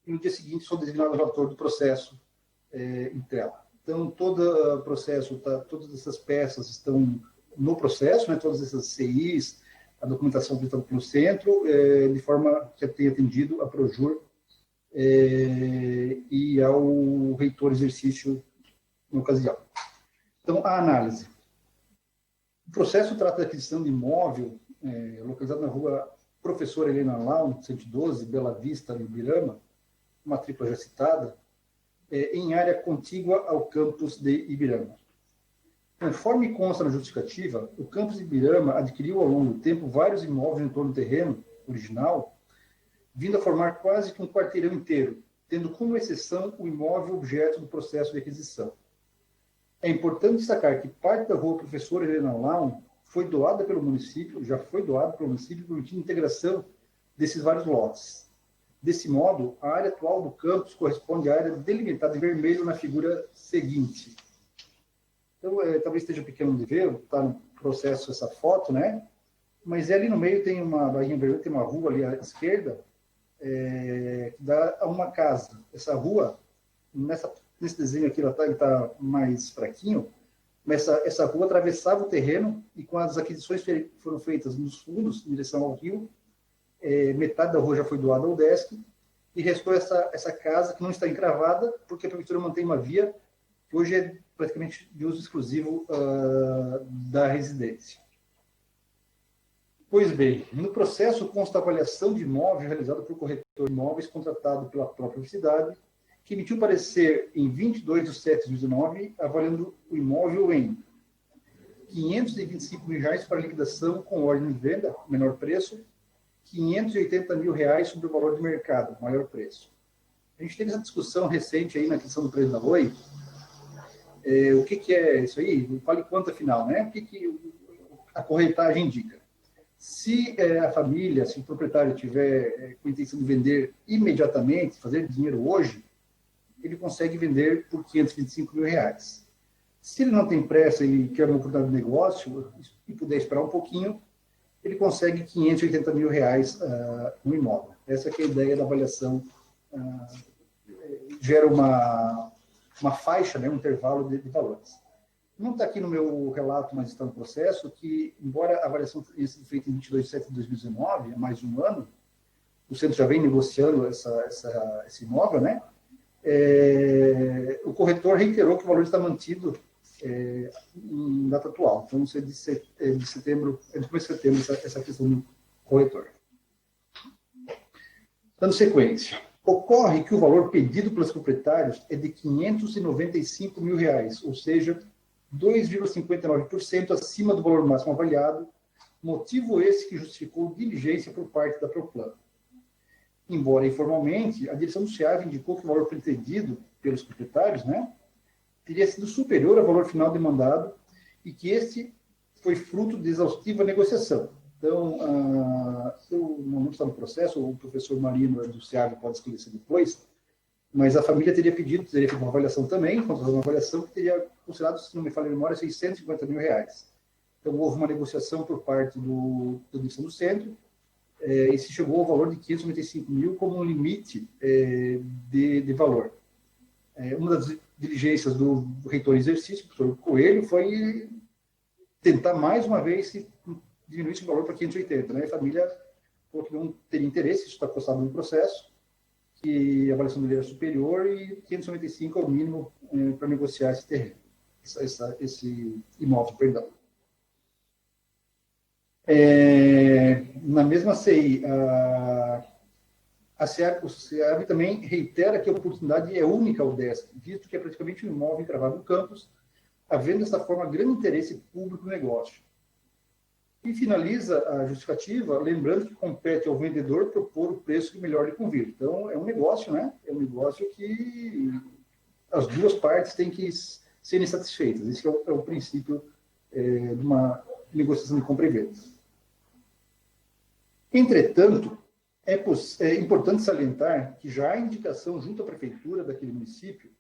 e no dia seguinte sou designado relator do processo em tela. Então, todo o processo, todas essas peças estão no processo, né, todas essas CIs, a documentação feita pelo centro, de forma que tenha atendido a Projur e ao reitor exercício na ocasião. Então, a análise. O processo trata da aquisição de imóvel localizado na rua Professora Helena Lau, 112, Bela Vista, Ibirama, matrícula já citada, em área contígua ao campus de Ibirama. Conforme consta na justificativa, o campus de Ibirama adquiriu ao longo do tempo vários imóveis em torno do terreno original, vindo a formar quase que um quarteirão inteiro, tendo como exceção o imóvel objeto do processo de aquisição. É importante destacar que parte da rua Professora Helena Lau foi doada pelo município, já foi doada pelo município, permitindo a integração desses vários lotes. Desse modo, a área atual do campus corresponde à área delimitada em vermelho na figura seguinte. Então, talvez esteja pequeno de ver, está no processo essa foto, né? Mas ali no meio tem uma barrinha vermelha, tem uma rua ali à esquerda, que dá a uma casa. Essa rua, nesse desenho aqui, ele está mais fraquinho, mas essa rua atravessava o terreno e com as aquisições que foram feitas nos fundos, em direção ao rio, metade da rua já foi doada ao UDESC e restou essa casa que não está encravada, porque a prefeitura mantém uma via que hoje é praticamente de uso exclusivo da residência. Pois bem, no processo consta a avaliação de imóveis realizada por corretor de imóveis contratado pela própria cidade, que emitiu parecer em 22 de 7 de 2019, avaliando o imóvel em R$ 525 mil para liquidação com ordem de venda, menor preço, R$ 580 mil sobre o valor de mercado, maior preço. A gente teve essa discussão recente aí na questão do preço da Oi. O que é isso aí? Fale quanto afinal, né? O que a corretagem indica? Se a família, se o proprietário tiver com a intenção de vender imediatamente, fazer dinheiro hoje, ele consegue vender por R$ 525 mil. Se ele não tem pressa e quer uma oportunidade de negócio e puder esperar um pouquinho, ele consegue R$ 580 mil no imóvel. Essa que é a ideia da avaliação. Gera uma faixa, né, um intervalo de valores. Não está aqui no meu relato, mas está no processo, que, embora a avaliação tenha sido feita em 22 de setembro de 2019, há mais de um ano, o centro já vem negociando esse imóvel, né? O corretor reiterou que o valor está mantido em data atual. Então, isso é de setembro, é do começo de setembro, essa questão do corretor. Dando sequência. Ocorre que o valor pedido pelos proprietários é de R$ 595 mil, ou seja, 2,59% acima do valor máximo avaliado, motivo esse que justificou diligência por parte da Proplan. Embora informalmente, a direção do SEAV indicou que o valor pretendido pelos proprietários, né, teria sido superior ao valor final demandado e que este foi fruto de exaustiva negociação. Então, eu não estou no processo, o professor Marino do SEAV pode esclarecer depois, mas a família teria feito uma avaliação também, uma avaliação que teria considerado, se não me falha a memória, R$ 650 mil. Então, houve uma negociação por parte da direção do centro, e se chegou ao valor de 595 mil como um limite de valor. Uma das diligências do reitor em exercício, o professor Coelho, foi tentar mais uma vez diminuir esse valor para 580. Né? A família falou que não teria interesse, isso está postado no processo, que a avaliação dele era superior e 595 é o mínimo para negociar esse terreno, esse imóvel, perdão. Na mesma CI, o SEAV também reitera que a oportunidade é única ao UDESC, visto que é praticamente um imóvel encravado no campus, havendo dessa forma grande interesse público no negócio. E finaliza a justificativa, lembrando que compete ao vendedor propor o preço que melhor lhe convir. Então, é um negócio, né? É um negócio que as duas partes têm que serem satisfeitas. Esse é o princípio de uma negociação de compra e venda. Entretanto, é importante salientar que já há indicação junto à prefeitura daquele município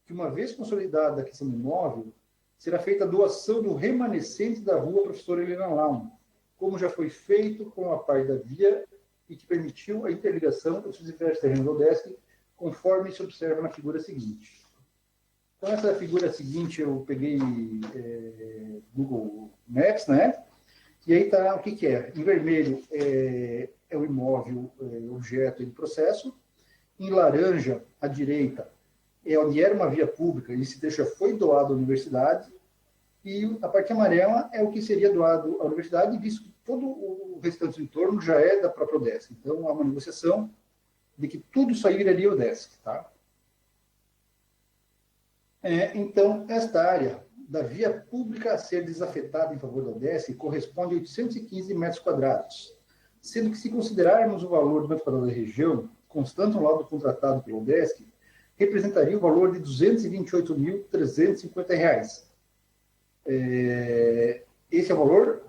que, uma vez consolidada a questão do imóvel, será feita a doação do remanescente da rua Professora Helena Lau, como já foi feito com a parte da via e que permitiu a interligação dos diversos terrenos do UDESC, conforme se observa na figura seguinte. Então, essa figura seguinte eu peguei Google Maps, né? E aí tá o que que é? Em vermelho é o imóvel, objeto em processo. Em laranja, à direita, é onde era uma via pública, e esse trecho já foi doado à universidade. E a parte amarela é o que seria doado à universidade, visto que todo o restante do entorno já é da própria UDESC. Então, há uma negociação de que tudo isso aí viraria UDESC, tá? Então, esta área da via pública a ser desafetada em favor da UDESC corresponde a 815 metros quadrados, sendo que, se considerarmos o valor do metro quadrado da região, constante no laudo contratado pela UDESC, representaria o valor de R$ 228.350. Esse é o valor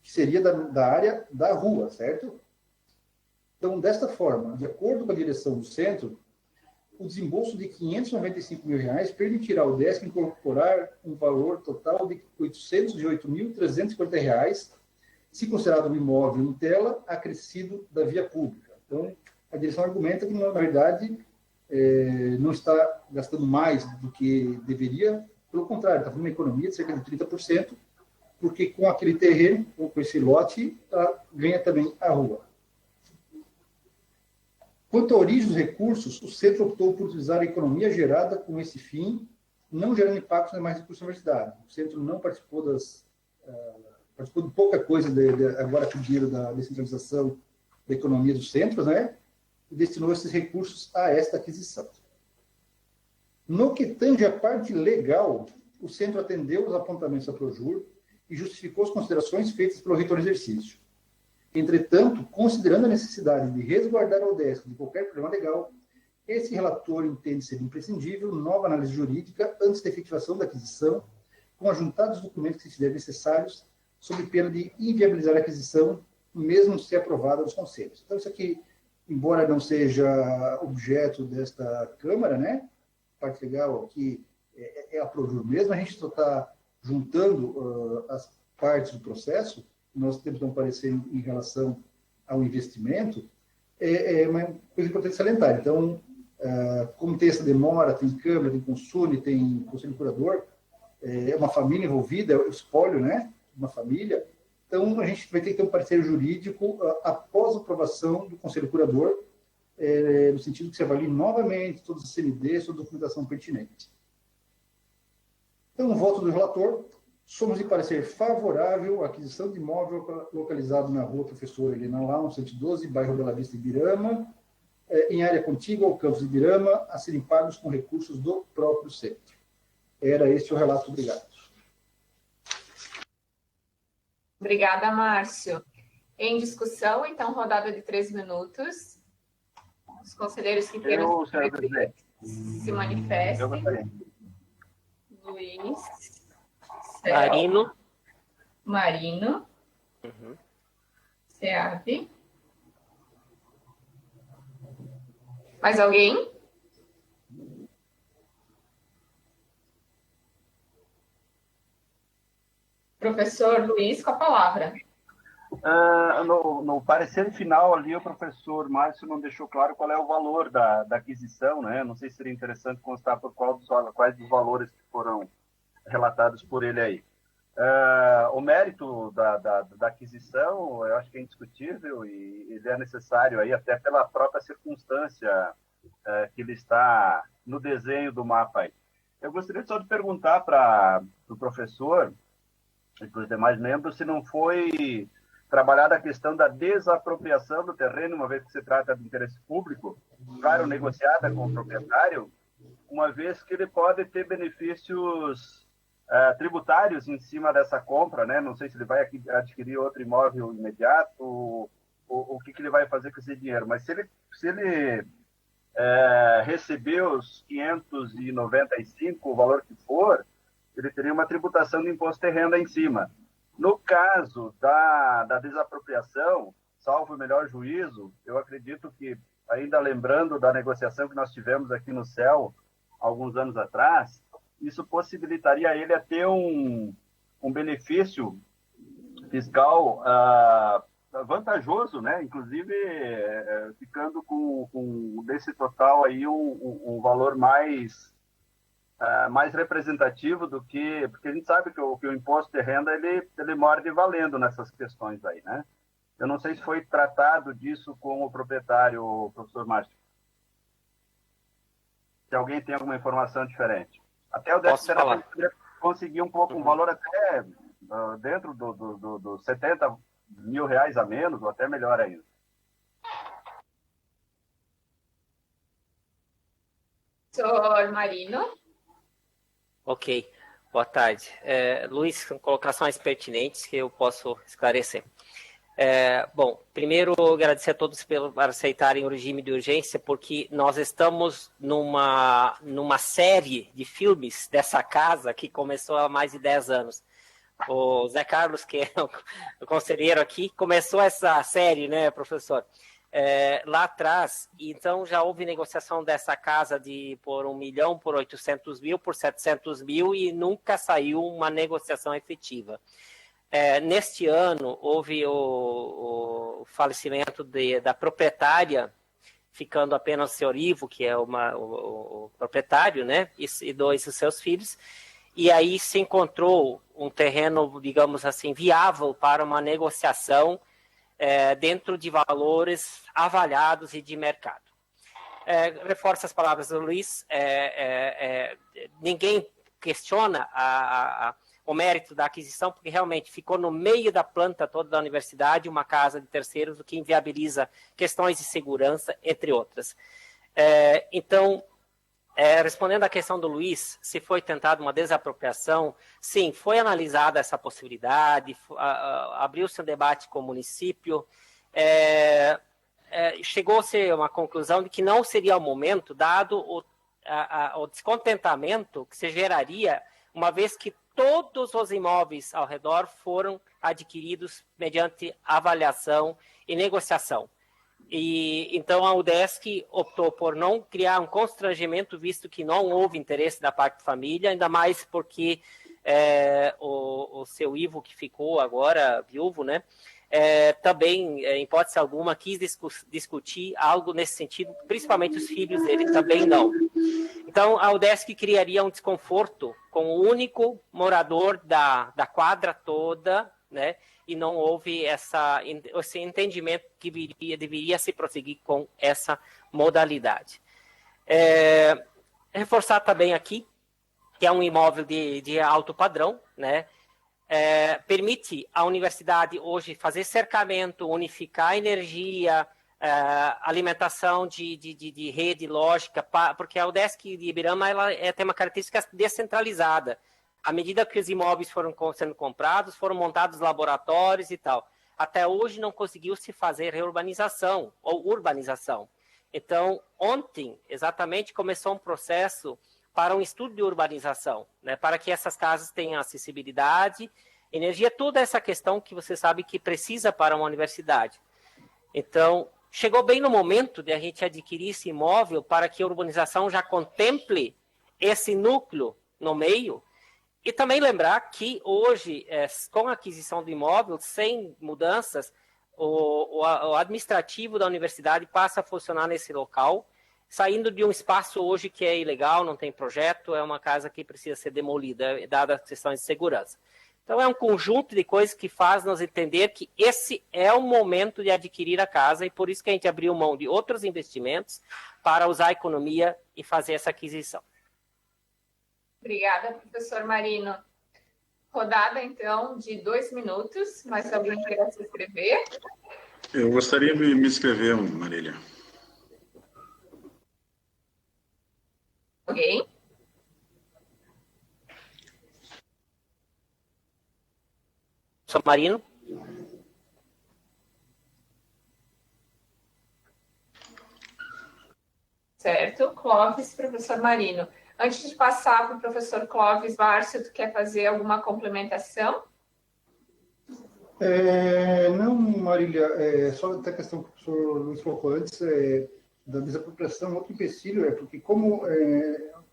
que seria da área da rua, certo? Então, desta forma, de acordo com a direção do centro, o desembolso de R$ 595 mil permitirá ao UDESC incorporar um valor total de R$ 808.350, se considerado um imóvel em tela acrescido da via pública. Então, a direção argumenta que, na verdade, não está gastando mais do que deveria, pelo contrário, está fazendo uma economia de cerca de 30%, porque com aquele terreno, com esse lote, ganha também a rua. Quanto à origem dos recursos, o centro optou por utilizar a economia gerada com esse fim, não gerando impactos nos demais recursos da universidade. O centro não participou participou de pouca coisa agora com o dinheiro da descentralização da economia dos centros, né? E destinou esses recursos a esta aquisição. No que tange à parte legal, o centro atendeu os apontamentos da Projur e justificou as considerações feitas pelo reitor em exercício. Entretanto, considerando a necessidade de resguardar a UDESC de qualquer problema legal, esse relator entende ser imprescindível nova análise jurídica antes da efetivação da aquisição, com ajuntados os documentos que se estiverem necessários, sob pena de inviabilizar a aquisição, mesmo se aprovada dos conselhos. Então, isso aqui, embora não seja objeto desta Câmara, né? A parte legal aqui é a Projur mesmo, a gente só está juntando as partes do processo. Nós temos um parecer em relação ao investimento, é uma coisa importante salientar. Então, como tem essa demora, tem Câmara, tem Consune, tem Conselho Curador, é uma família envolvida, é o espólio, né? Uma família. Então, a gente vai ter que ter um parecer jurídico após a aprovação do Conselho Curador, no sentido que se avalie novamente todas as CNDs, toda a documentação pertinente. Então, o voto do relator. Somos de parecer favorável à aquisição de imóvel localizado na rua Professor Helena Lau, 112, bairro Bela Vista, Ibirama, em área contígua ao campus de Ibirama, a serem pagos com recursos do próprio centro. Era este o relato. Obrigado. Obrigada, Márcio. Em discussão, então, rodada de 3 minutos. Os conselheiros que queiram se manifestem. Luiz. Marino. Seab. Mais alguém? Professor Luiz, com a palavra. No parecer final ali, o professor Márcio não deixou claro qual é o valor da aquisição, né? Não sei se seria interessante constar por quais dos valores que foram relatados por ele aí. O mérito da aquisição, eu acho que é indiscutível e ele é necessário aí até pela própria circunstância que ele está no desenho do mapa aí. Eu gostaria só de perguntar para o professor e para os demais membros se não foi trabalhada a questão da desapropriação do terreno, uma vez que se trata de interesse público, claro, negociada com o proprietário, uma vez que ele pode ter benefícios tributários em cima dessa compra, né? Não sei se ele vai adquirir outro imóvel imediato, o que ele vai fazer com esse dinheiro, mas se ele receber os 595, o valor que for, ele teria uma tributação de imposto de renda em cima. No caso da desapropriação, salvo o melhor juízo, eu acredito que, ainda lembrando da negociação que nós tivemos aqui no CEL, alguns anos atrás, isso possibilitaria ele a ter um benefício fiscal vantajoso, né? Inclusive ficando com desse total aí um valor mais mais representativo do que... Porque a gente sabe que o imposto de renda, ele morde valendo nessas questões aí, né? Eu não sei se foi tratado disso com o proprietário, professor Márcio. Se alguém tem alguma informação diferente. Até o 10º conseguir um pouco, um valor até dentro dos 70 mil reais a menos, ou até melhor ainda. Professor Marino. Ok, boa tarde. Luiz, colocações pertinentes que eu posso esclarecer. Bom, primeiro agradecer a todos por aceitarem o regime de urgência, porque nós estamos numa série de filmes dessa casa que começou há mais de 10 anos. O Zé Carlos, que é o conselheiro aqui, começou essa série, né, professor? Lá atrás, então já houve negociação dessa casa por 1 milhão, por 800 mil, por 700 mil e nunca saiu uma negociação efetiva. Neste ano, houve o falecimento da proprietária, ficando apenas o senhor Ivo, que é o proprietário, né, e 2 dos seus filhos, e aí se encontrou um terreno, digamos assim, viável para uma negociação dentro de valores avaliados e de mercado. Reforço as palavras do Luiz, ninguém questiona o mérito da aquisição, porque realmente ficou no meio da planta toda da universidade, uma casa de terceiros, o que inviabiliza questões de segurança, entre outras. Então, respondendo à questão do Luiz, se foi tentada uma desapropriação, sim, foi analisada essa possibilidade, abriu-se um debate com o município, chegou-se a uma conclusão de que não seria o momento, dado o descontentamento que se geraria, uma vez que todos os imóveis ao redor foram adquiridos mediante avaliação e negociação. E então a UDESC optou por não criar um constrangimento, visto que não houve interesse da parte da família, ainda mais porque o seu Ivo, que ficou agora viúvo, né, também, em hipótese alguma, quis discutir algo nesse sentido, principalmente os filhos dele também não. Então, a UDESC criaria um desconforto com o único morador da quadra toda, né, e não houve esse entendimento que deveria se prosseguir com essa modalidade. Reforçar também aqui que é um imóvel de alto padrão, né? Permite à universidade hoje fazer cercamento, unificar energia, alimentação de rede lógica, porque a UDESC de Ibirama tem uma característica descentralizada. À medida que os imóveis foram sendo comprados, foram montados laboratórios e tal. Até hoje não conseguiu se fazer reurbanização ou urbanização. Então, ontem, exatamente, começou um processo para um estudo de urbanização, né, para que essas casas tenham acessibilidade, energia, toda essa questão que você sabe que precisa para uma universidade. Então, chegou bem no momento de a gente adquirir esse imóvel para que a urbanização já contemple esse núcleo no meio. E também lembrar que hoje, com a aquisição do imóvel, sem mudanças, o administrativo da universidade passa a funcionar nesse local, saindo de um espaço hoje que é ilegal, não tem projeto, é uma casa que precisa ser demolida, dadas as questões de segurança. Então, é um conjunto de coisas que faz nos entender que esse é o momento de adquirir a casa e por isso que a gente abriu mão de outros investimentos para usar a economia e fazer essa aquisição. Obrigada, professor Marino. Rodada, então, de 2 minutos. Mais alguém quer se inscrever? Eu gostaria de me inscrever, Marília. Alguém? Professor Marino? Certo. Clóvis, professor Marino. Antes de passar para o professor Clóvis, Márcio, tu quer fazer alguma complementação? Não, Marília, só até a questão que o professor Luiz colocou antes, da desapropriação, outro empecilho porque como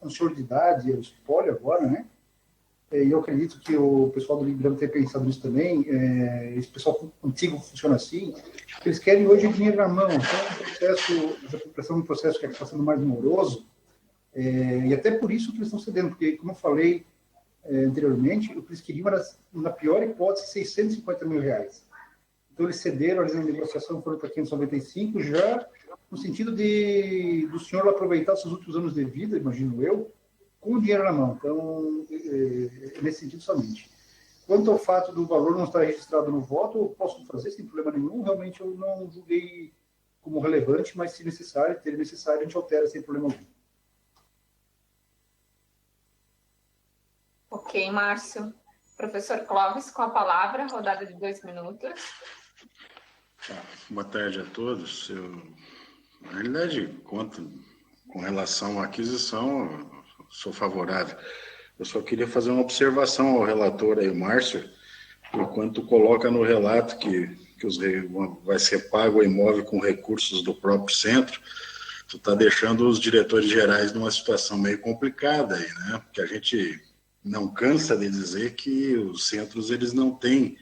um senhor de idade, o espólio agora, né? E eu acredito que o pessoal do Librão tenha pensado nisso também, esse pessoal antigo funciona assim, eles querem hoje dinheiro na mão, então o processo de desapropriação é um processo que está sendo mais moroso, E até por isso que eles estão cedendo, porque, como eu falei anteriormente, o que eles queriam era, na pior hipótese, 650 mil reais. Então, eles cederam, eles na negociação foram para 595, já no sentido do senhor aproveitar os seus últimos anos de vida, imagino eu, com o dinheiro na mão. Então, nesse sentido somente. Quanto ao fato do valor não estar registrado no voto, eu posso fazer sem problema nenhum. Realmente, eu não julguei como relevante, mas se necessário, ter necessário, a gente altera sem problema algum. Ok, Márcio. Professor Clóvis, com a palavra, rodada de 2 minutos. Boa tarde a todos. Na realidade, com relação à aquisição, eu sou favorável. Eu só queria fazer uma observação ao relator aí, Márcio, enquanto coloca no relato que vai ser pago o imóvel com recursos do próprio centro, tu está deixando os diretores gerais numa situação meio complicada aí, né? Porque a gente não cansa de dizer que os centros eles não têm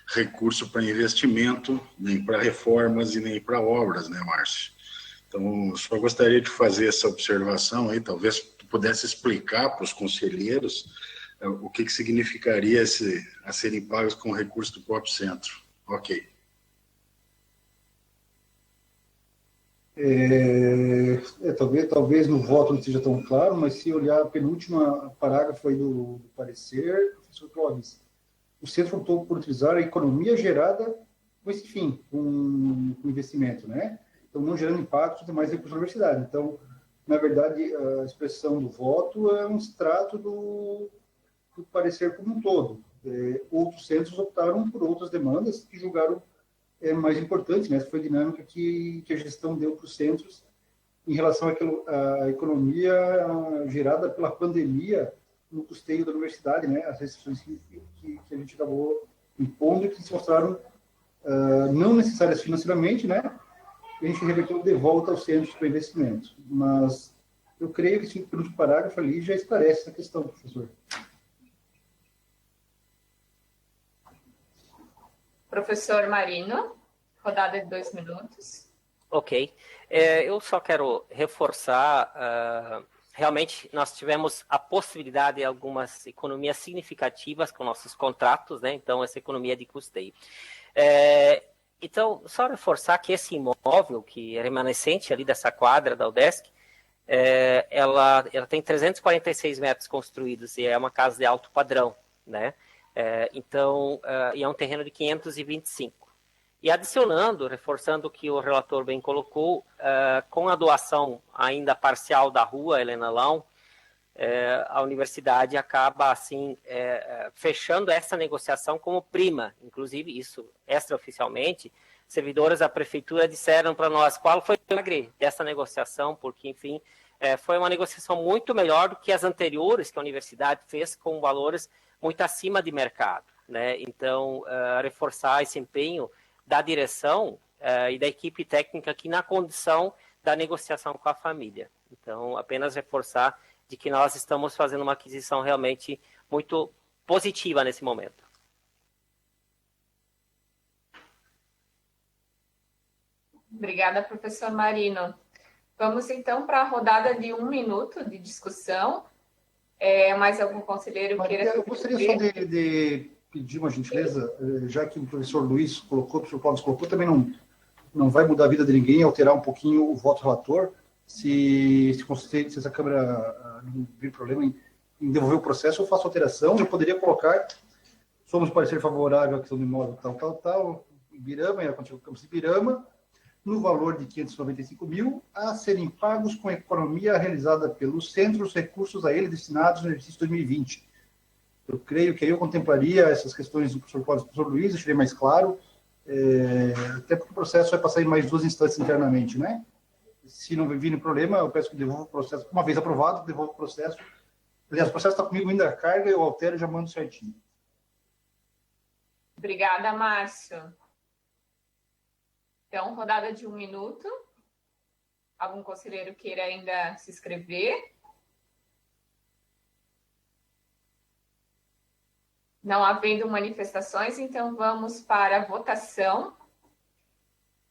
recurso para investimento, nem para reformas e nem para obras, né, Márcio? Então, só gostaria de fazer essa observação aí, talvez tu pudesse explicar para os conselheiros o que significaria a serem pagos com recurso do próprio centro. Ok. Talvez no voto não seja tão claro, mas se olhar a penúltima parágrafo aí do parecer, professor Clóvis, o centro optou por utilizar a economia gerada com esse fim, com investimento, né? Então, não gerando impactos e mais recursos na universidade. Então, na verdade, a expressão do voto é um extrato do parecer como um todo. Outros centros optaram por outras demandas que julgaram mais importantes, né? Essa foi a dinâmica que a gestão deu para os centros em relação à economia gerada pela pandemia no custeio da universidade, né? As restrições que a gente acabou impondo e que se mostraram não necessárias financeiramente, né? A gente reverteu de volta aos centros para investimento. Mas eu creio que esse último parágrafo ali já esclarece essa questão, professor. Professor Marino, rodada de 2 minutos. Ok. Eu só quero reforçar, realmente nós tivemos a possibilidade de algumas economias significativas com nossos contratos, né? Então, essa economia de custeio. Então, só reforçar que esse imóvel, que é remanescente ali dessa quadra da UDESC, ela tem 346 metros construídos e é uma casa de alto padrão, né? Então, e é um terreno de 525. E adicionando, reforçando o que o relator bem colocou, com a doação ainda parcial da rua Helena Lão, a universidade acaba, assim, fechando essa negociação como prima. Inclusive, isso extraoficialmente, servidoras da prefeitura disseram para nós qual foi o milagre dessa negociação, porque, enfim, foi uma negociação muito melhor do que as anteriores que a universidade fez com valores muito acima de mercado, né? Então, reforçar esse empenho da direção e da equipe técnica aqui na condição da negociação com a família. Então, apenas reforçar de que nós estamos fazendo uma aquisição realmente muito positiva nesse momento. Obrigada, professor Marino. Vamos, então, para a rodada de 1 minuto de discussão. Mais algum conselheiro queira... Eu gostaria só de pedir uma gentileza, já que o professor Luiz colocou, o professor Cláudio colocou, também não vai mudar a vida de ninguém, alterar um pouquinho o voto relator. Se essa Câmara não vir problema em devolver o processo, eu faço alteração. Eu poderia colocar, somos parecer favorável à questão do imóvel tal, Ibirama, e a contigo Campus Ibirama, no valor de 595 mil, a serem pagos com a economia realizada pelos centros, recursos a ele destinados no exercício 2020. Eu creio que aí eu contemplaria essas questões do professor Cláudio e do professor Luiz, deixaria mais claro, até porque o processo vai passar em mais 2 instâncias internamente, né? Se não vir problema, eu peço que devolva o processo. Uma vez aprovado, devolva o processo. Aliás, o processo está comigo ainda a carga, eu altero e já mando certinho. Obrigada, Márcio. Então, rodada de 1 minuto. Algum conselheiro queira ainda se inscrever? Não havendo manifestações, então vamos para a votação.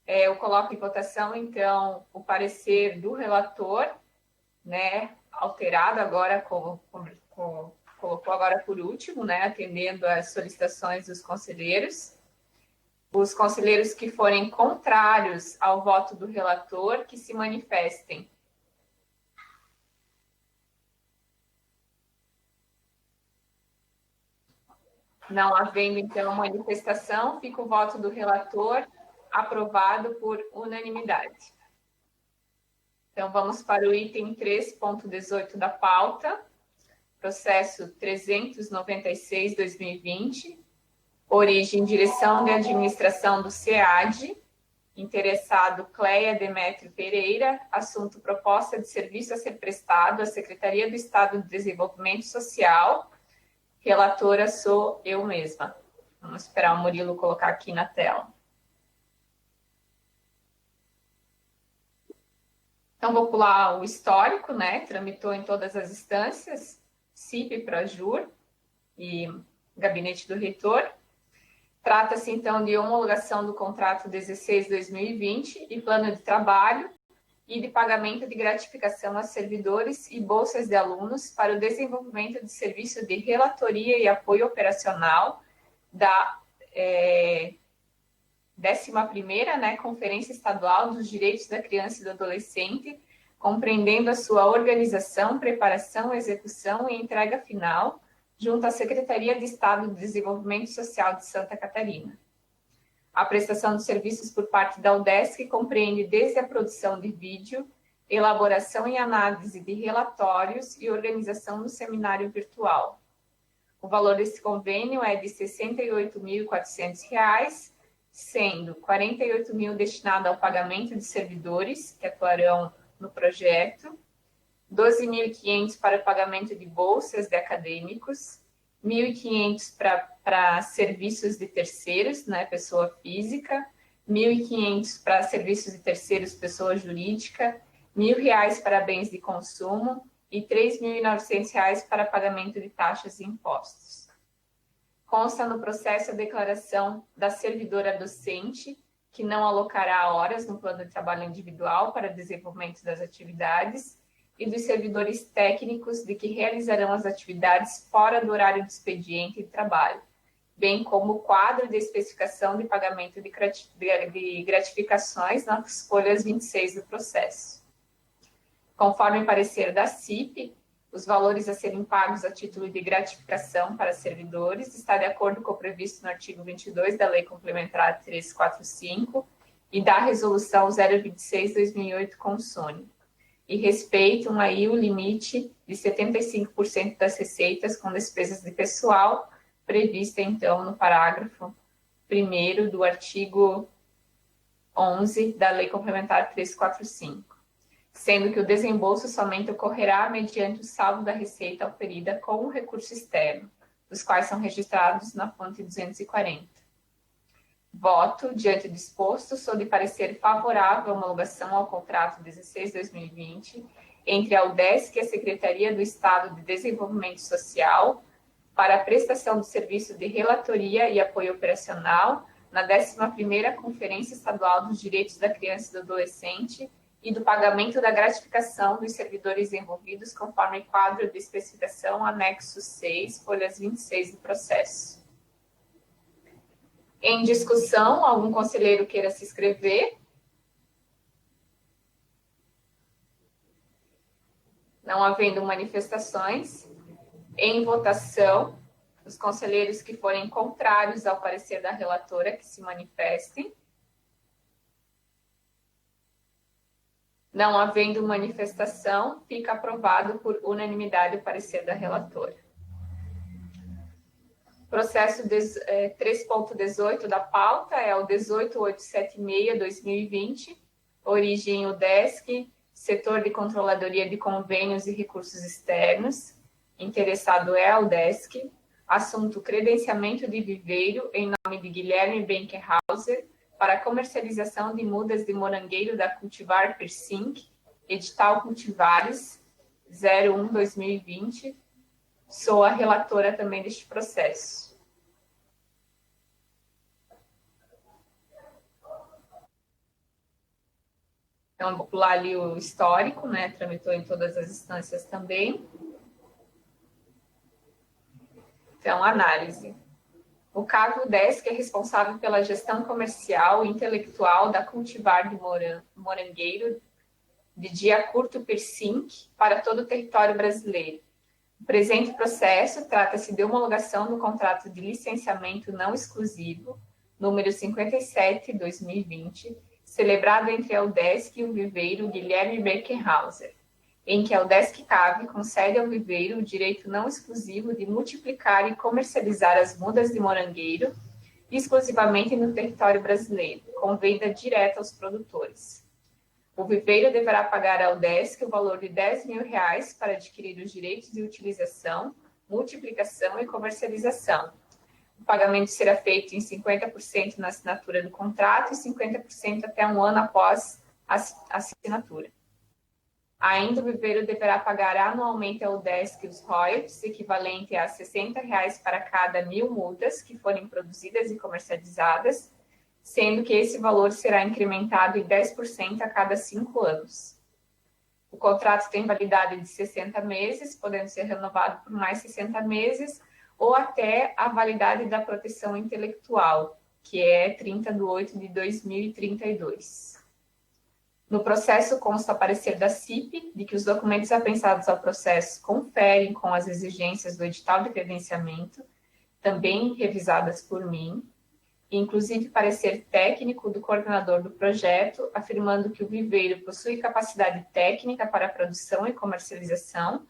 Eu coloco em votação, então, o parecer do relator, né, alterado agora, colocou agora por último, né, atendendo às solicitações dos conselheiros. Os conselheiros que forem contrários ao voto do relator, que se manifestem. Não havendo, então, manifestação, fica o voto do relator aprovado por unanimidade. Então, vamos para o item 3.18 da pauta, processo 396/2020, origem Direção de Administração do SEAD, interessado Cleia Demétrio Pereira, assunto proposta de serviço a ser prestado à Secretaria do Estado de Desenvolvimento Social, relatora sou eu mesma. Vamos esperar o Murilo colocar aqui na tela. Então, vou pular o histórico, né? Tramitou em todas as instâncias, CIP, Prajur e Gabinete do Reitor. Trata-se, então, de homologação do contrato 16/2020 e plano de trabalho e de pagamento de gratificação a servidores e bolsas de alunos para o desenvolvimento de serviço de relatoria e apoio operacional da 11ª, né, Conferência Estadual dos Direitos da Criança e do Adolescente, compreendendo a sua organização, preparação, execução e entrega final, junto à Secretaria de Estado de Desenvolvimento Social de Santa Catarina. A prestação de serviços por parte da UDESC compreende desde a produção de vídeo, elaboração e análise de relatórios e organização do seminário virtual. O valor desse convênio é de R$ 68.400, sendo R$ 48.000 destinado ao pagamento de servidores que atuarão no projeto, R$ 12.500 para pagamento de bolsas de acadêmicos, R$ 1.500 para serviços de terceiros, né, pessoa física, R$ 1.500 para serviços de terceiros, pessoa jurídica, R$ 1.000 para bens de consumo e R$ 3.900 para pagamento de taxas e impostos. Consta no processo a declaração da servidora docente, que não alocará horas no plano de trabalho individual para desenvolvimento das atividades, e dos servidores técnicos de que realizarão as atividades fora do horário de expediente de trabalho, bem como o quadro de especificação de pagamento de gratificações nas folhas 26 do processo. Conforme parecer da CIP, os valores a serem pagos a título de gratificação para servidores está de acordo com o previsto no artigo 22 da Lei Complementar 345 e da Resolução 026/2008 consone, e respeitam aí o limite de 75% das receitas com despesas de pessoal, prevista, então, no parágrafo 1º do artigo 11 da Lei Complementar 345, sendo que o desembolso somente ocorrerá mediante o saldo da receita oferida com o recurso externo, os quais são registrados na fonte 240. Voto, diante do exposto, sou de parecer favorável à homologação ao contrato 16/2020 entre a UDESC e a Secretaria do Estado de Desenvolvimento Social para a prestação do serviço de relatoria e apoio operacional na 11ª Conferência Estadual dos Direitos da Criança e do Adolescente e do pagamento da gratificação dos servidores envolvidos conforme quadro de especificação anexo 6, folhas 26 do processo. Em discussão, algum conselheiro queira se inscrever? Não havendo manifestações, em votação, os conselheiros que forem contrários ao parecer da relatora que se manifestem. Não havendo manifestação, fica aprovado por unanimidade o parecer da relatora. Processo 3.18 da pauta é o 18876/2020, origem UDESC, setor de controladoria de convênios e recursos externos, interessado é a UDESC, assunto credenciamento de viveiro em nome de Guilherme Benkerhauser para comercialização de mudas de morangueiro da Cultivar Persink, edital Cultivares 01/2020. Sou a relatora também deste processo. Então, vou pular ali o histórico, né? Tramitou em todas as instâncias também. Então, análise. O CAV UDESC é responsável pela gestão comercial e intelectual da cultivar de morangueiro de dia curto PIRSINC para todo o território brasileiro. O presente processo trata-se de homologação do contrato de licenciamento não exclusivo, número 57/2020, celebrado entre a UDESC e o viveiro Guilherme Birkenhauser, em que a UDESC CAV concede ao viveiro o direito não exclusivo de multiplicar e comercializar as mudas de morangueiro exclusivamente no território brasileiro, com venda direta aos produtores. O viveiro deverá pagar à UDESC o valor de R$10 mil para adquirir os direitos de utilização, multiplicação e comercialização. O pagamento será feito em 50% na assinatura do contrato e 50% até um ano após a assinatura. Ainda o viveiro deverá pagar anualmente ao UDESC os royalties, equivalente a R$ 60 para cada 1.000 mudas que forem produzidas e comercializadas, sendo que esse valor será incrementado em 10% a cada 5 anos. O contrato tem validade de 60 meses, podendo ser renovado por mais 60 meses, ou até a validade da proteção intelectual, que é 30/8/2032. No processo consta o parecer da CIP de que os documentos apensados ao processo conferem com as exigências do edital de credenciamento, também revisadas por mim, inclusive parecer técnico do coordenador do projeto, afirmando que o viveiro possui capacidade técnica para a produção e comercialização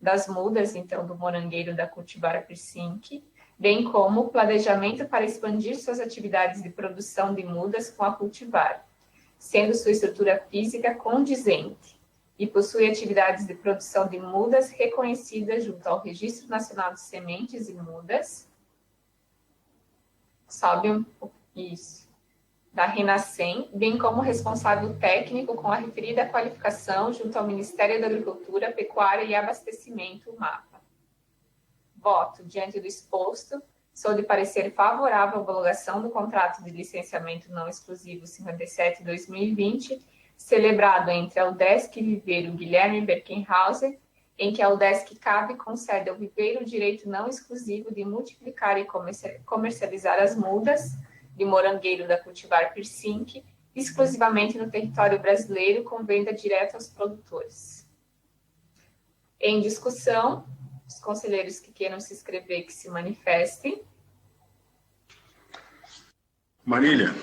das mudas, então, do morangueiro da cultivar PIRSINC, bem como o planejamento para expandir suas atividades de produção de mudas com a cultivar, sendo sua estrutura física condizente, e possui atividades de produção de mudas reconhecidas junto ao Registro Nacional de Sementes e Mudas, da Renascem, bem como responsável técnico com a referida qualificação junto ao Ministério da Agricultura, Pecuária e Abastecimento, MAPA. Voto. Diante do exposto, sou de parecer favorável à homologação do contrato de licenciamento não exclusivo 57/2020, celebrado entre a UDESC e viveiro Guilherme Birkenhauser, em que a UDESC CAV concede ao viveiro o direito não exclusivo de multiplicar e comercializar as mudas de morangueiro da cultivar PIRSINC exclusivamente no território brasileiro com venda direta aos produtores. Em discussão, os conselheiros que queiram se inscrever, que se manifestem. Marília,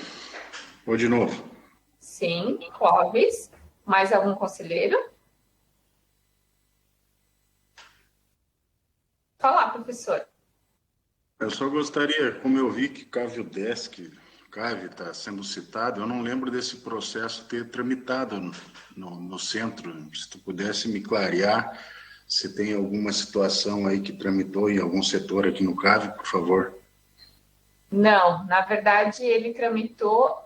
vou de novo. Sim, Clóvis. Mais algum conselheiro? Falar, professor. Eu só gostaria, como eu vi que CAV está sendo citado, eu não lembro desse processo ter tramitado no centro. Se tu pudesse me clarear se tem alguma situação aí que tramitou em algum setor aqui no CAV, por favor. Não, na verdade ele tramitou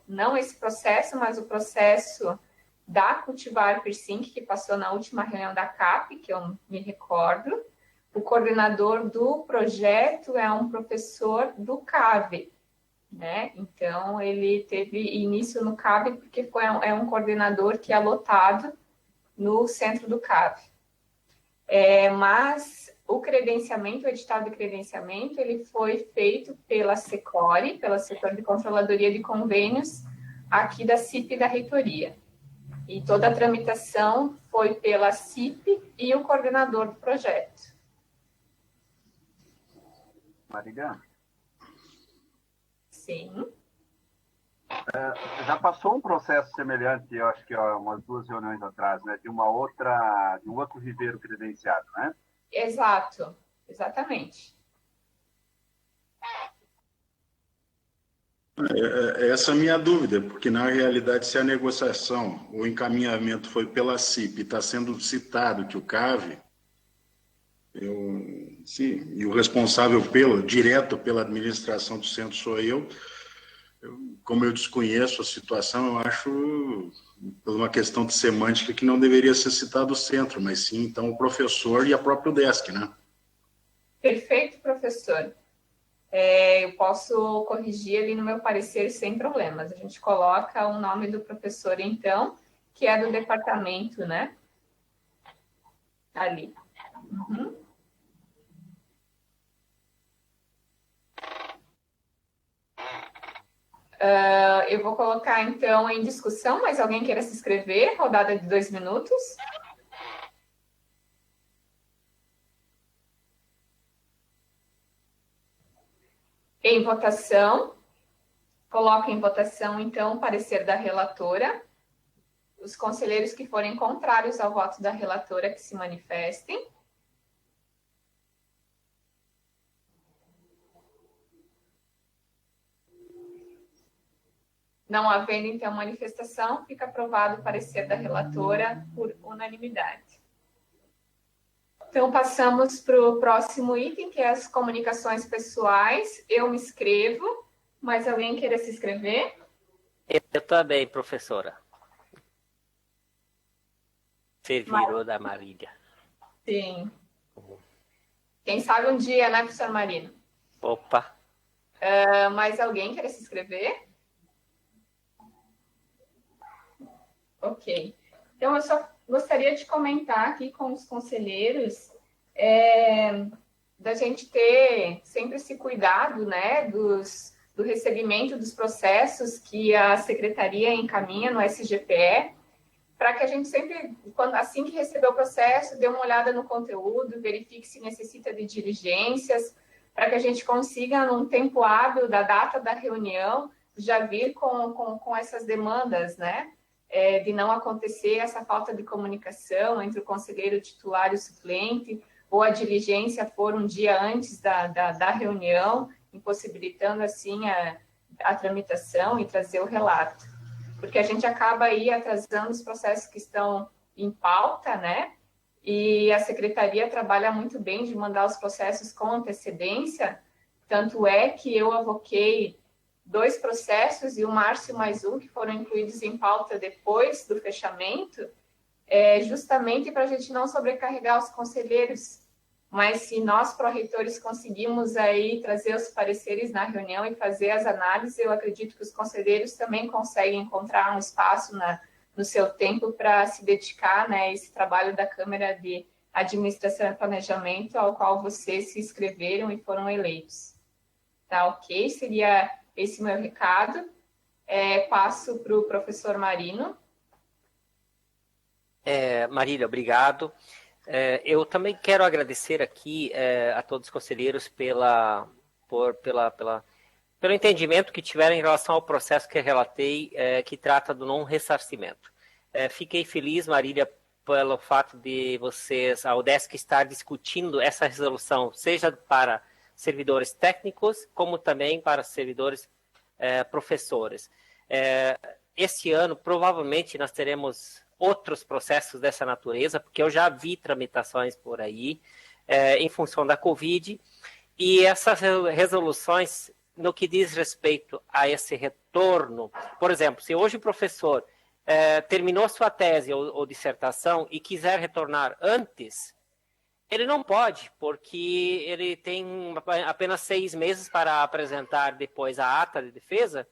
não esse processo, mas o processo da cultivar PIRSINC, que passou na última reunião da CAP, que eu me recordo. O coordenador do projeto é um professor do CAV, né? Então, ele teve início no CAV porque é um coordenador que é lotado no centro do CAV. Mas o credenciamento, o edital de credenciamento, ele foi feito pela SECORE, pelo Setor de Controladoria de Convênios, aqui da CIP da Reitoria. E toda a tramitação foi pela CIP e o coordenador do projeto. Marília? Sim. Já passou um processo semelhante, eu acho que umas 2 reuniões atrás, né? De um outro viveiro credenciado, né? Exato, exatamente. Essa é a minha dúvida, porque na realidade, se a negociação, o encaminhamento foi pela CIP, está sendo citado que o CAV, e o responsável direto pela administração do centro sou eu, como eu desconheço a situação, eu acho, por uma questão de semântica, que não deveria ser citado o centro, mas sim, então, o professor e a própria UDESC, né? Perfeito, professor. eu posso corrigir ali no meu parecer sem problemas. A gente coloca o nome do professor, então, que é do departamento, né? Ali. Uhum. Eu vou colocar, então, em discussão, mas alguém queira se inscrever? Rodada de 2 minutos. Em votação. Coloco em votação, então, o parecer da relatora. Os conselheiros que forem contrários ao voto da relatora que se manifestem. Não havendo, então, manifestação, fica aprovado o parecer da relatora por unanimidade. Então, passamos para o próximo item, que é as comunicações pessoais. Eu me inscrevo, mas alguém queira se inscrever? Eu também, professora. Servidor da Marília. Sim. Quem sabe um dia, né, professor Marino? Opa. Mais alguém queira se inscrever? Ok. Então, eu só gostaria de comentar aqui com os conselheiros da gente ter sempre esse cuidado, né, do recebimento dos processos que a secretaria encaminha no SGPE, para que a gente sempre, assim que receber o processo, dê uma olhada no conteúdo, verifique se necessita de diligências, para que a gente consiga, num tempo hábil da data da reunião, já vir com essas demandas, né? De não acontecer essa falta de comunicação entre o conselheiro titular e o suplente, ou a diligência for um dia antes da reunião, impossibilitando, assim, a tramitação e trazer o relato. Porque a gente acaba aí atrasando os processos que estão em pauta, né? E a secretaria trabalha muito bem de mandar os processos com antecedência, tanto é que eu avoquei 2 processos e o Márcio mais um, que foram incluídos em pauta depois do fechamento, justamente para a gente não sobrecarregar os conselheiros. Mas se nós, pró-reitores, conseguimos aí trazer os pareceres na reunião e fazer as análises, eu acredito que os conselheiros também conseguem encontrar um espaço no seu tempo para se dedicar, né, a esse trabalho da Câmara de Administração e Planejamento, ao qual vocês se inscreveram e foram eleitos. Tá, ok? Seria esse meu recado. Passo para o professor Marino. Marília, obrigado. Eu também quero agradecer aqui a todos os conselheiros pelo entendimento que tiveram em relação ao processo que eu relatei, que trata do não ressarcimento. Fiquei feliz, Marília, pelo fato de vocês, a UDESC, estar discutindo essa resolução, seja para servidores técnicos, como também para servidores professores. Esse ano, provavelmente, nós teremos outros processos dessa natureza, porque eu já vi tramitações por aí, em função da Covid, e essas resoluções, no que diz respeito a esse retorno, por exemplo, se hoje o professor terminou sua tese ou dissertação e quiser retornar antes, ele não pode, porque ele tem apenas 6 meses para apresentar depois a ata de defesa,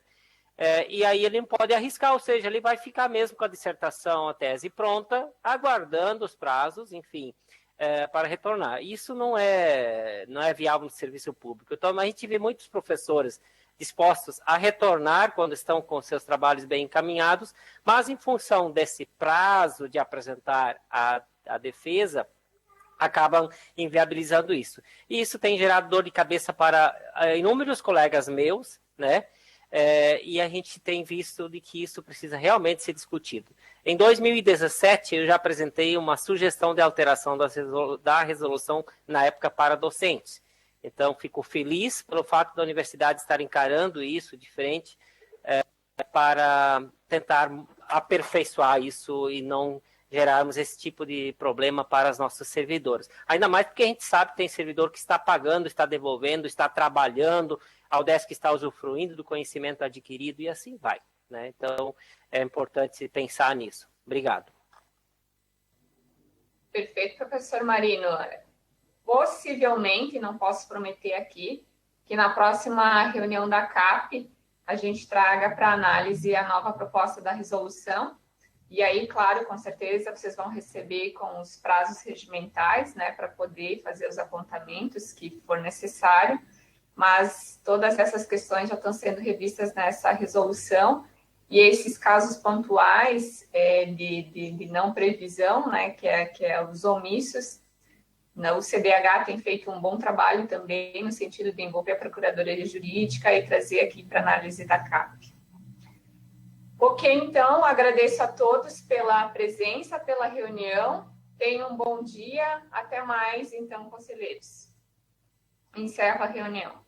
e aí ele não pode arriscar, ou seja, ele vai ficar mesmo com a dissertação, a tese pronta, aguardando os prazos, enfim, para retornar. Isso não é viável no serviço público. Então, a gente vê muitos professores dispostos a retornar quando estão com seus trabalhos bem encaminhados, mas em função desse prazo de apresentar a defesa, acabam inviabilizando isso. E isso tem gerado dor de cabeça para inúmeros colegas meus, né? E a gente tem visto de que isso precisa realmente ser discutido. Em 2017, eu já apresentei uma sugestão de alteração da resolução, na época, para docentes. Então, fico feliz pelo fato da universidade estar encarando isso de frente para tentar aperfeiçoar isso e não gerarmos esse tipo de problema para os nossos servidores. Ainda mais porque a gente sabe que tem servidor que está pagando, está devolvendo, está trabalhando, a UDESC está usufruindo do conhecimento adquirido e assim vai, né? Então, é importante pensar nisso. Obrigado. Perfeito, professor Marino. Possivelmente, não posso prometer aqui, que na próxima reunião da CAP a gente traga para análise a nova proposta da resolução. E aí, claro, com certeza, vocês vão receber com os prazos regimentais, né, para poder fazer os apontamentos que for necessário, mas todas essas questões já estão sendo revistas nessa resolução, e esses casos pontuais de não previsão, né, que é os omissos, o CDH tem feito um bom trabalho também no sentido de envolver a Procuradoria Jurídica e trazer aqui para análise da CAP. Ok, então, agradeço a todos pela presença, pela reunião. Tenham um bom dia. Até mais, então, conselheiros. Encerro a reunião.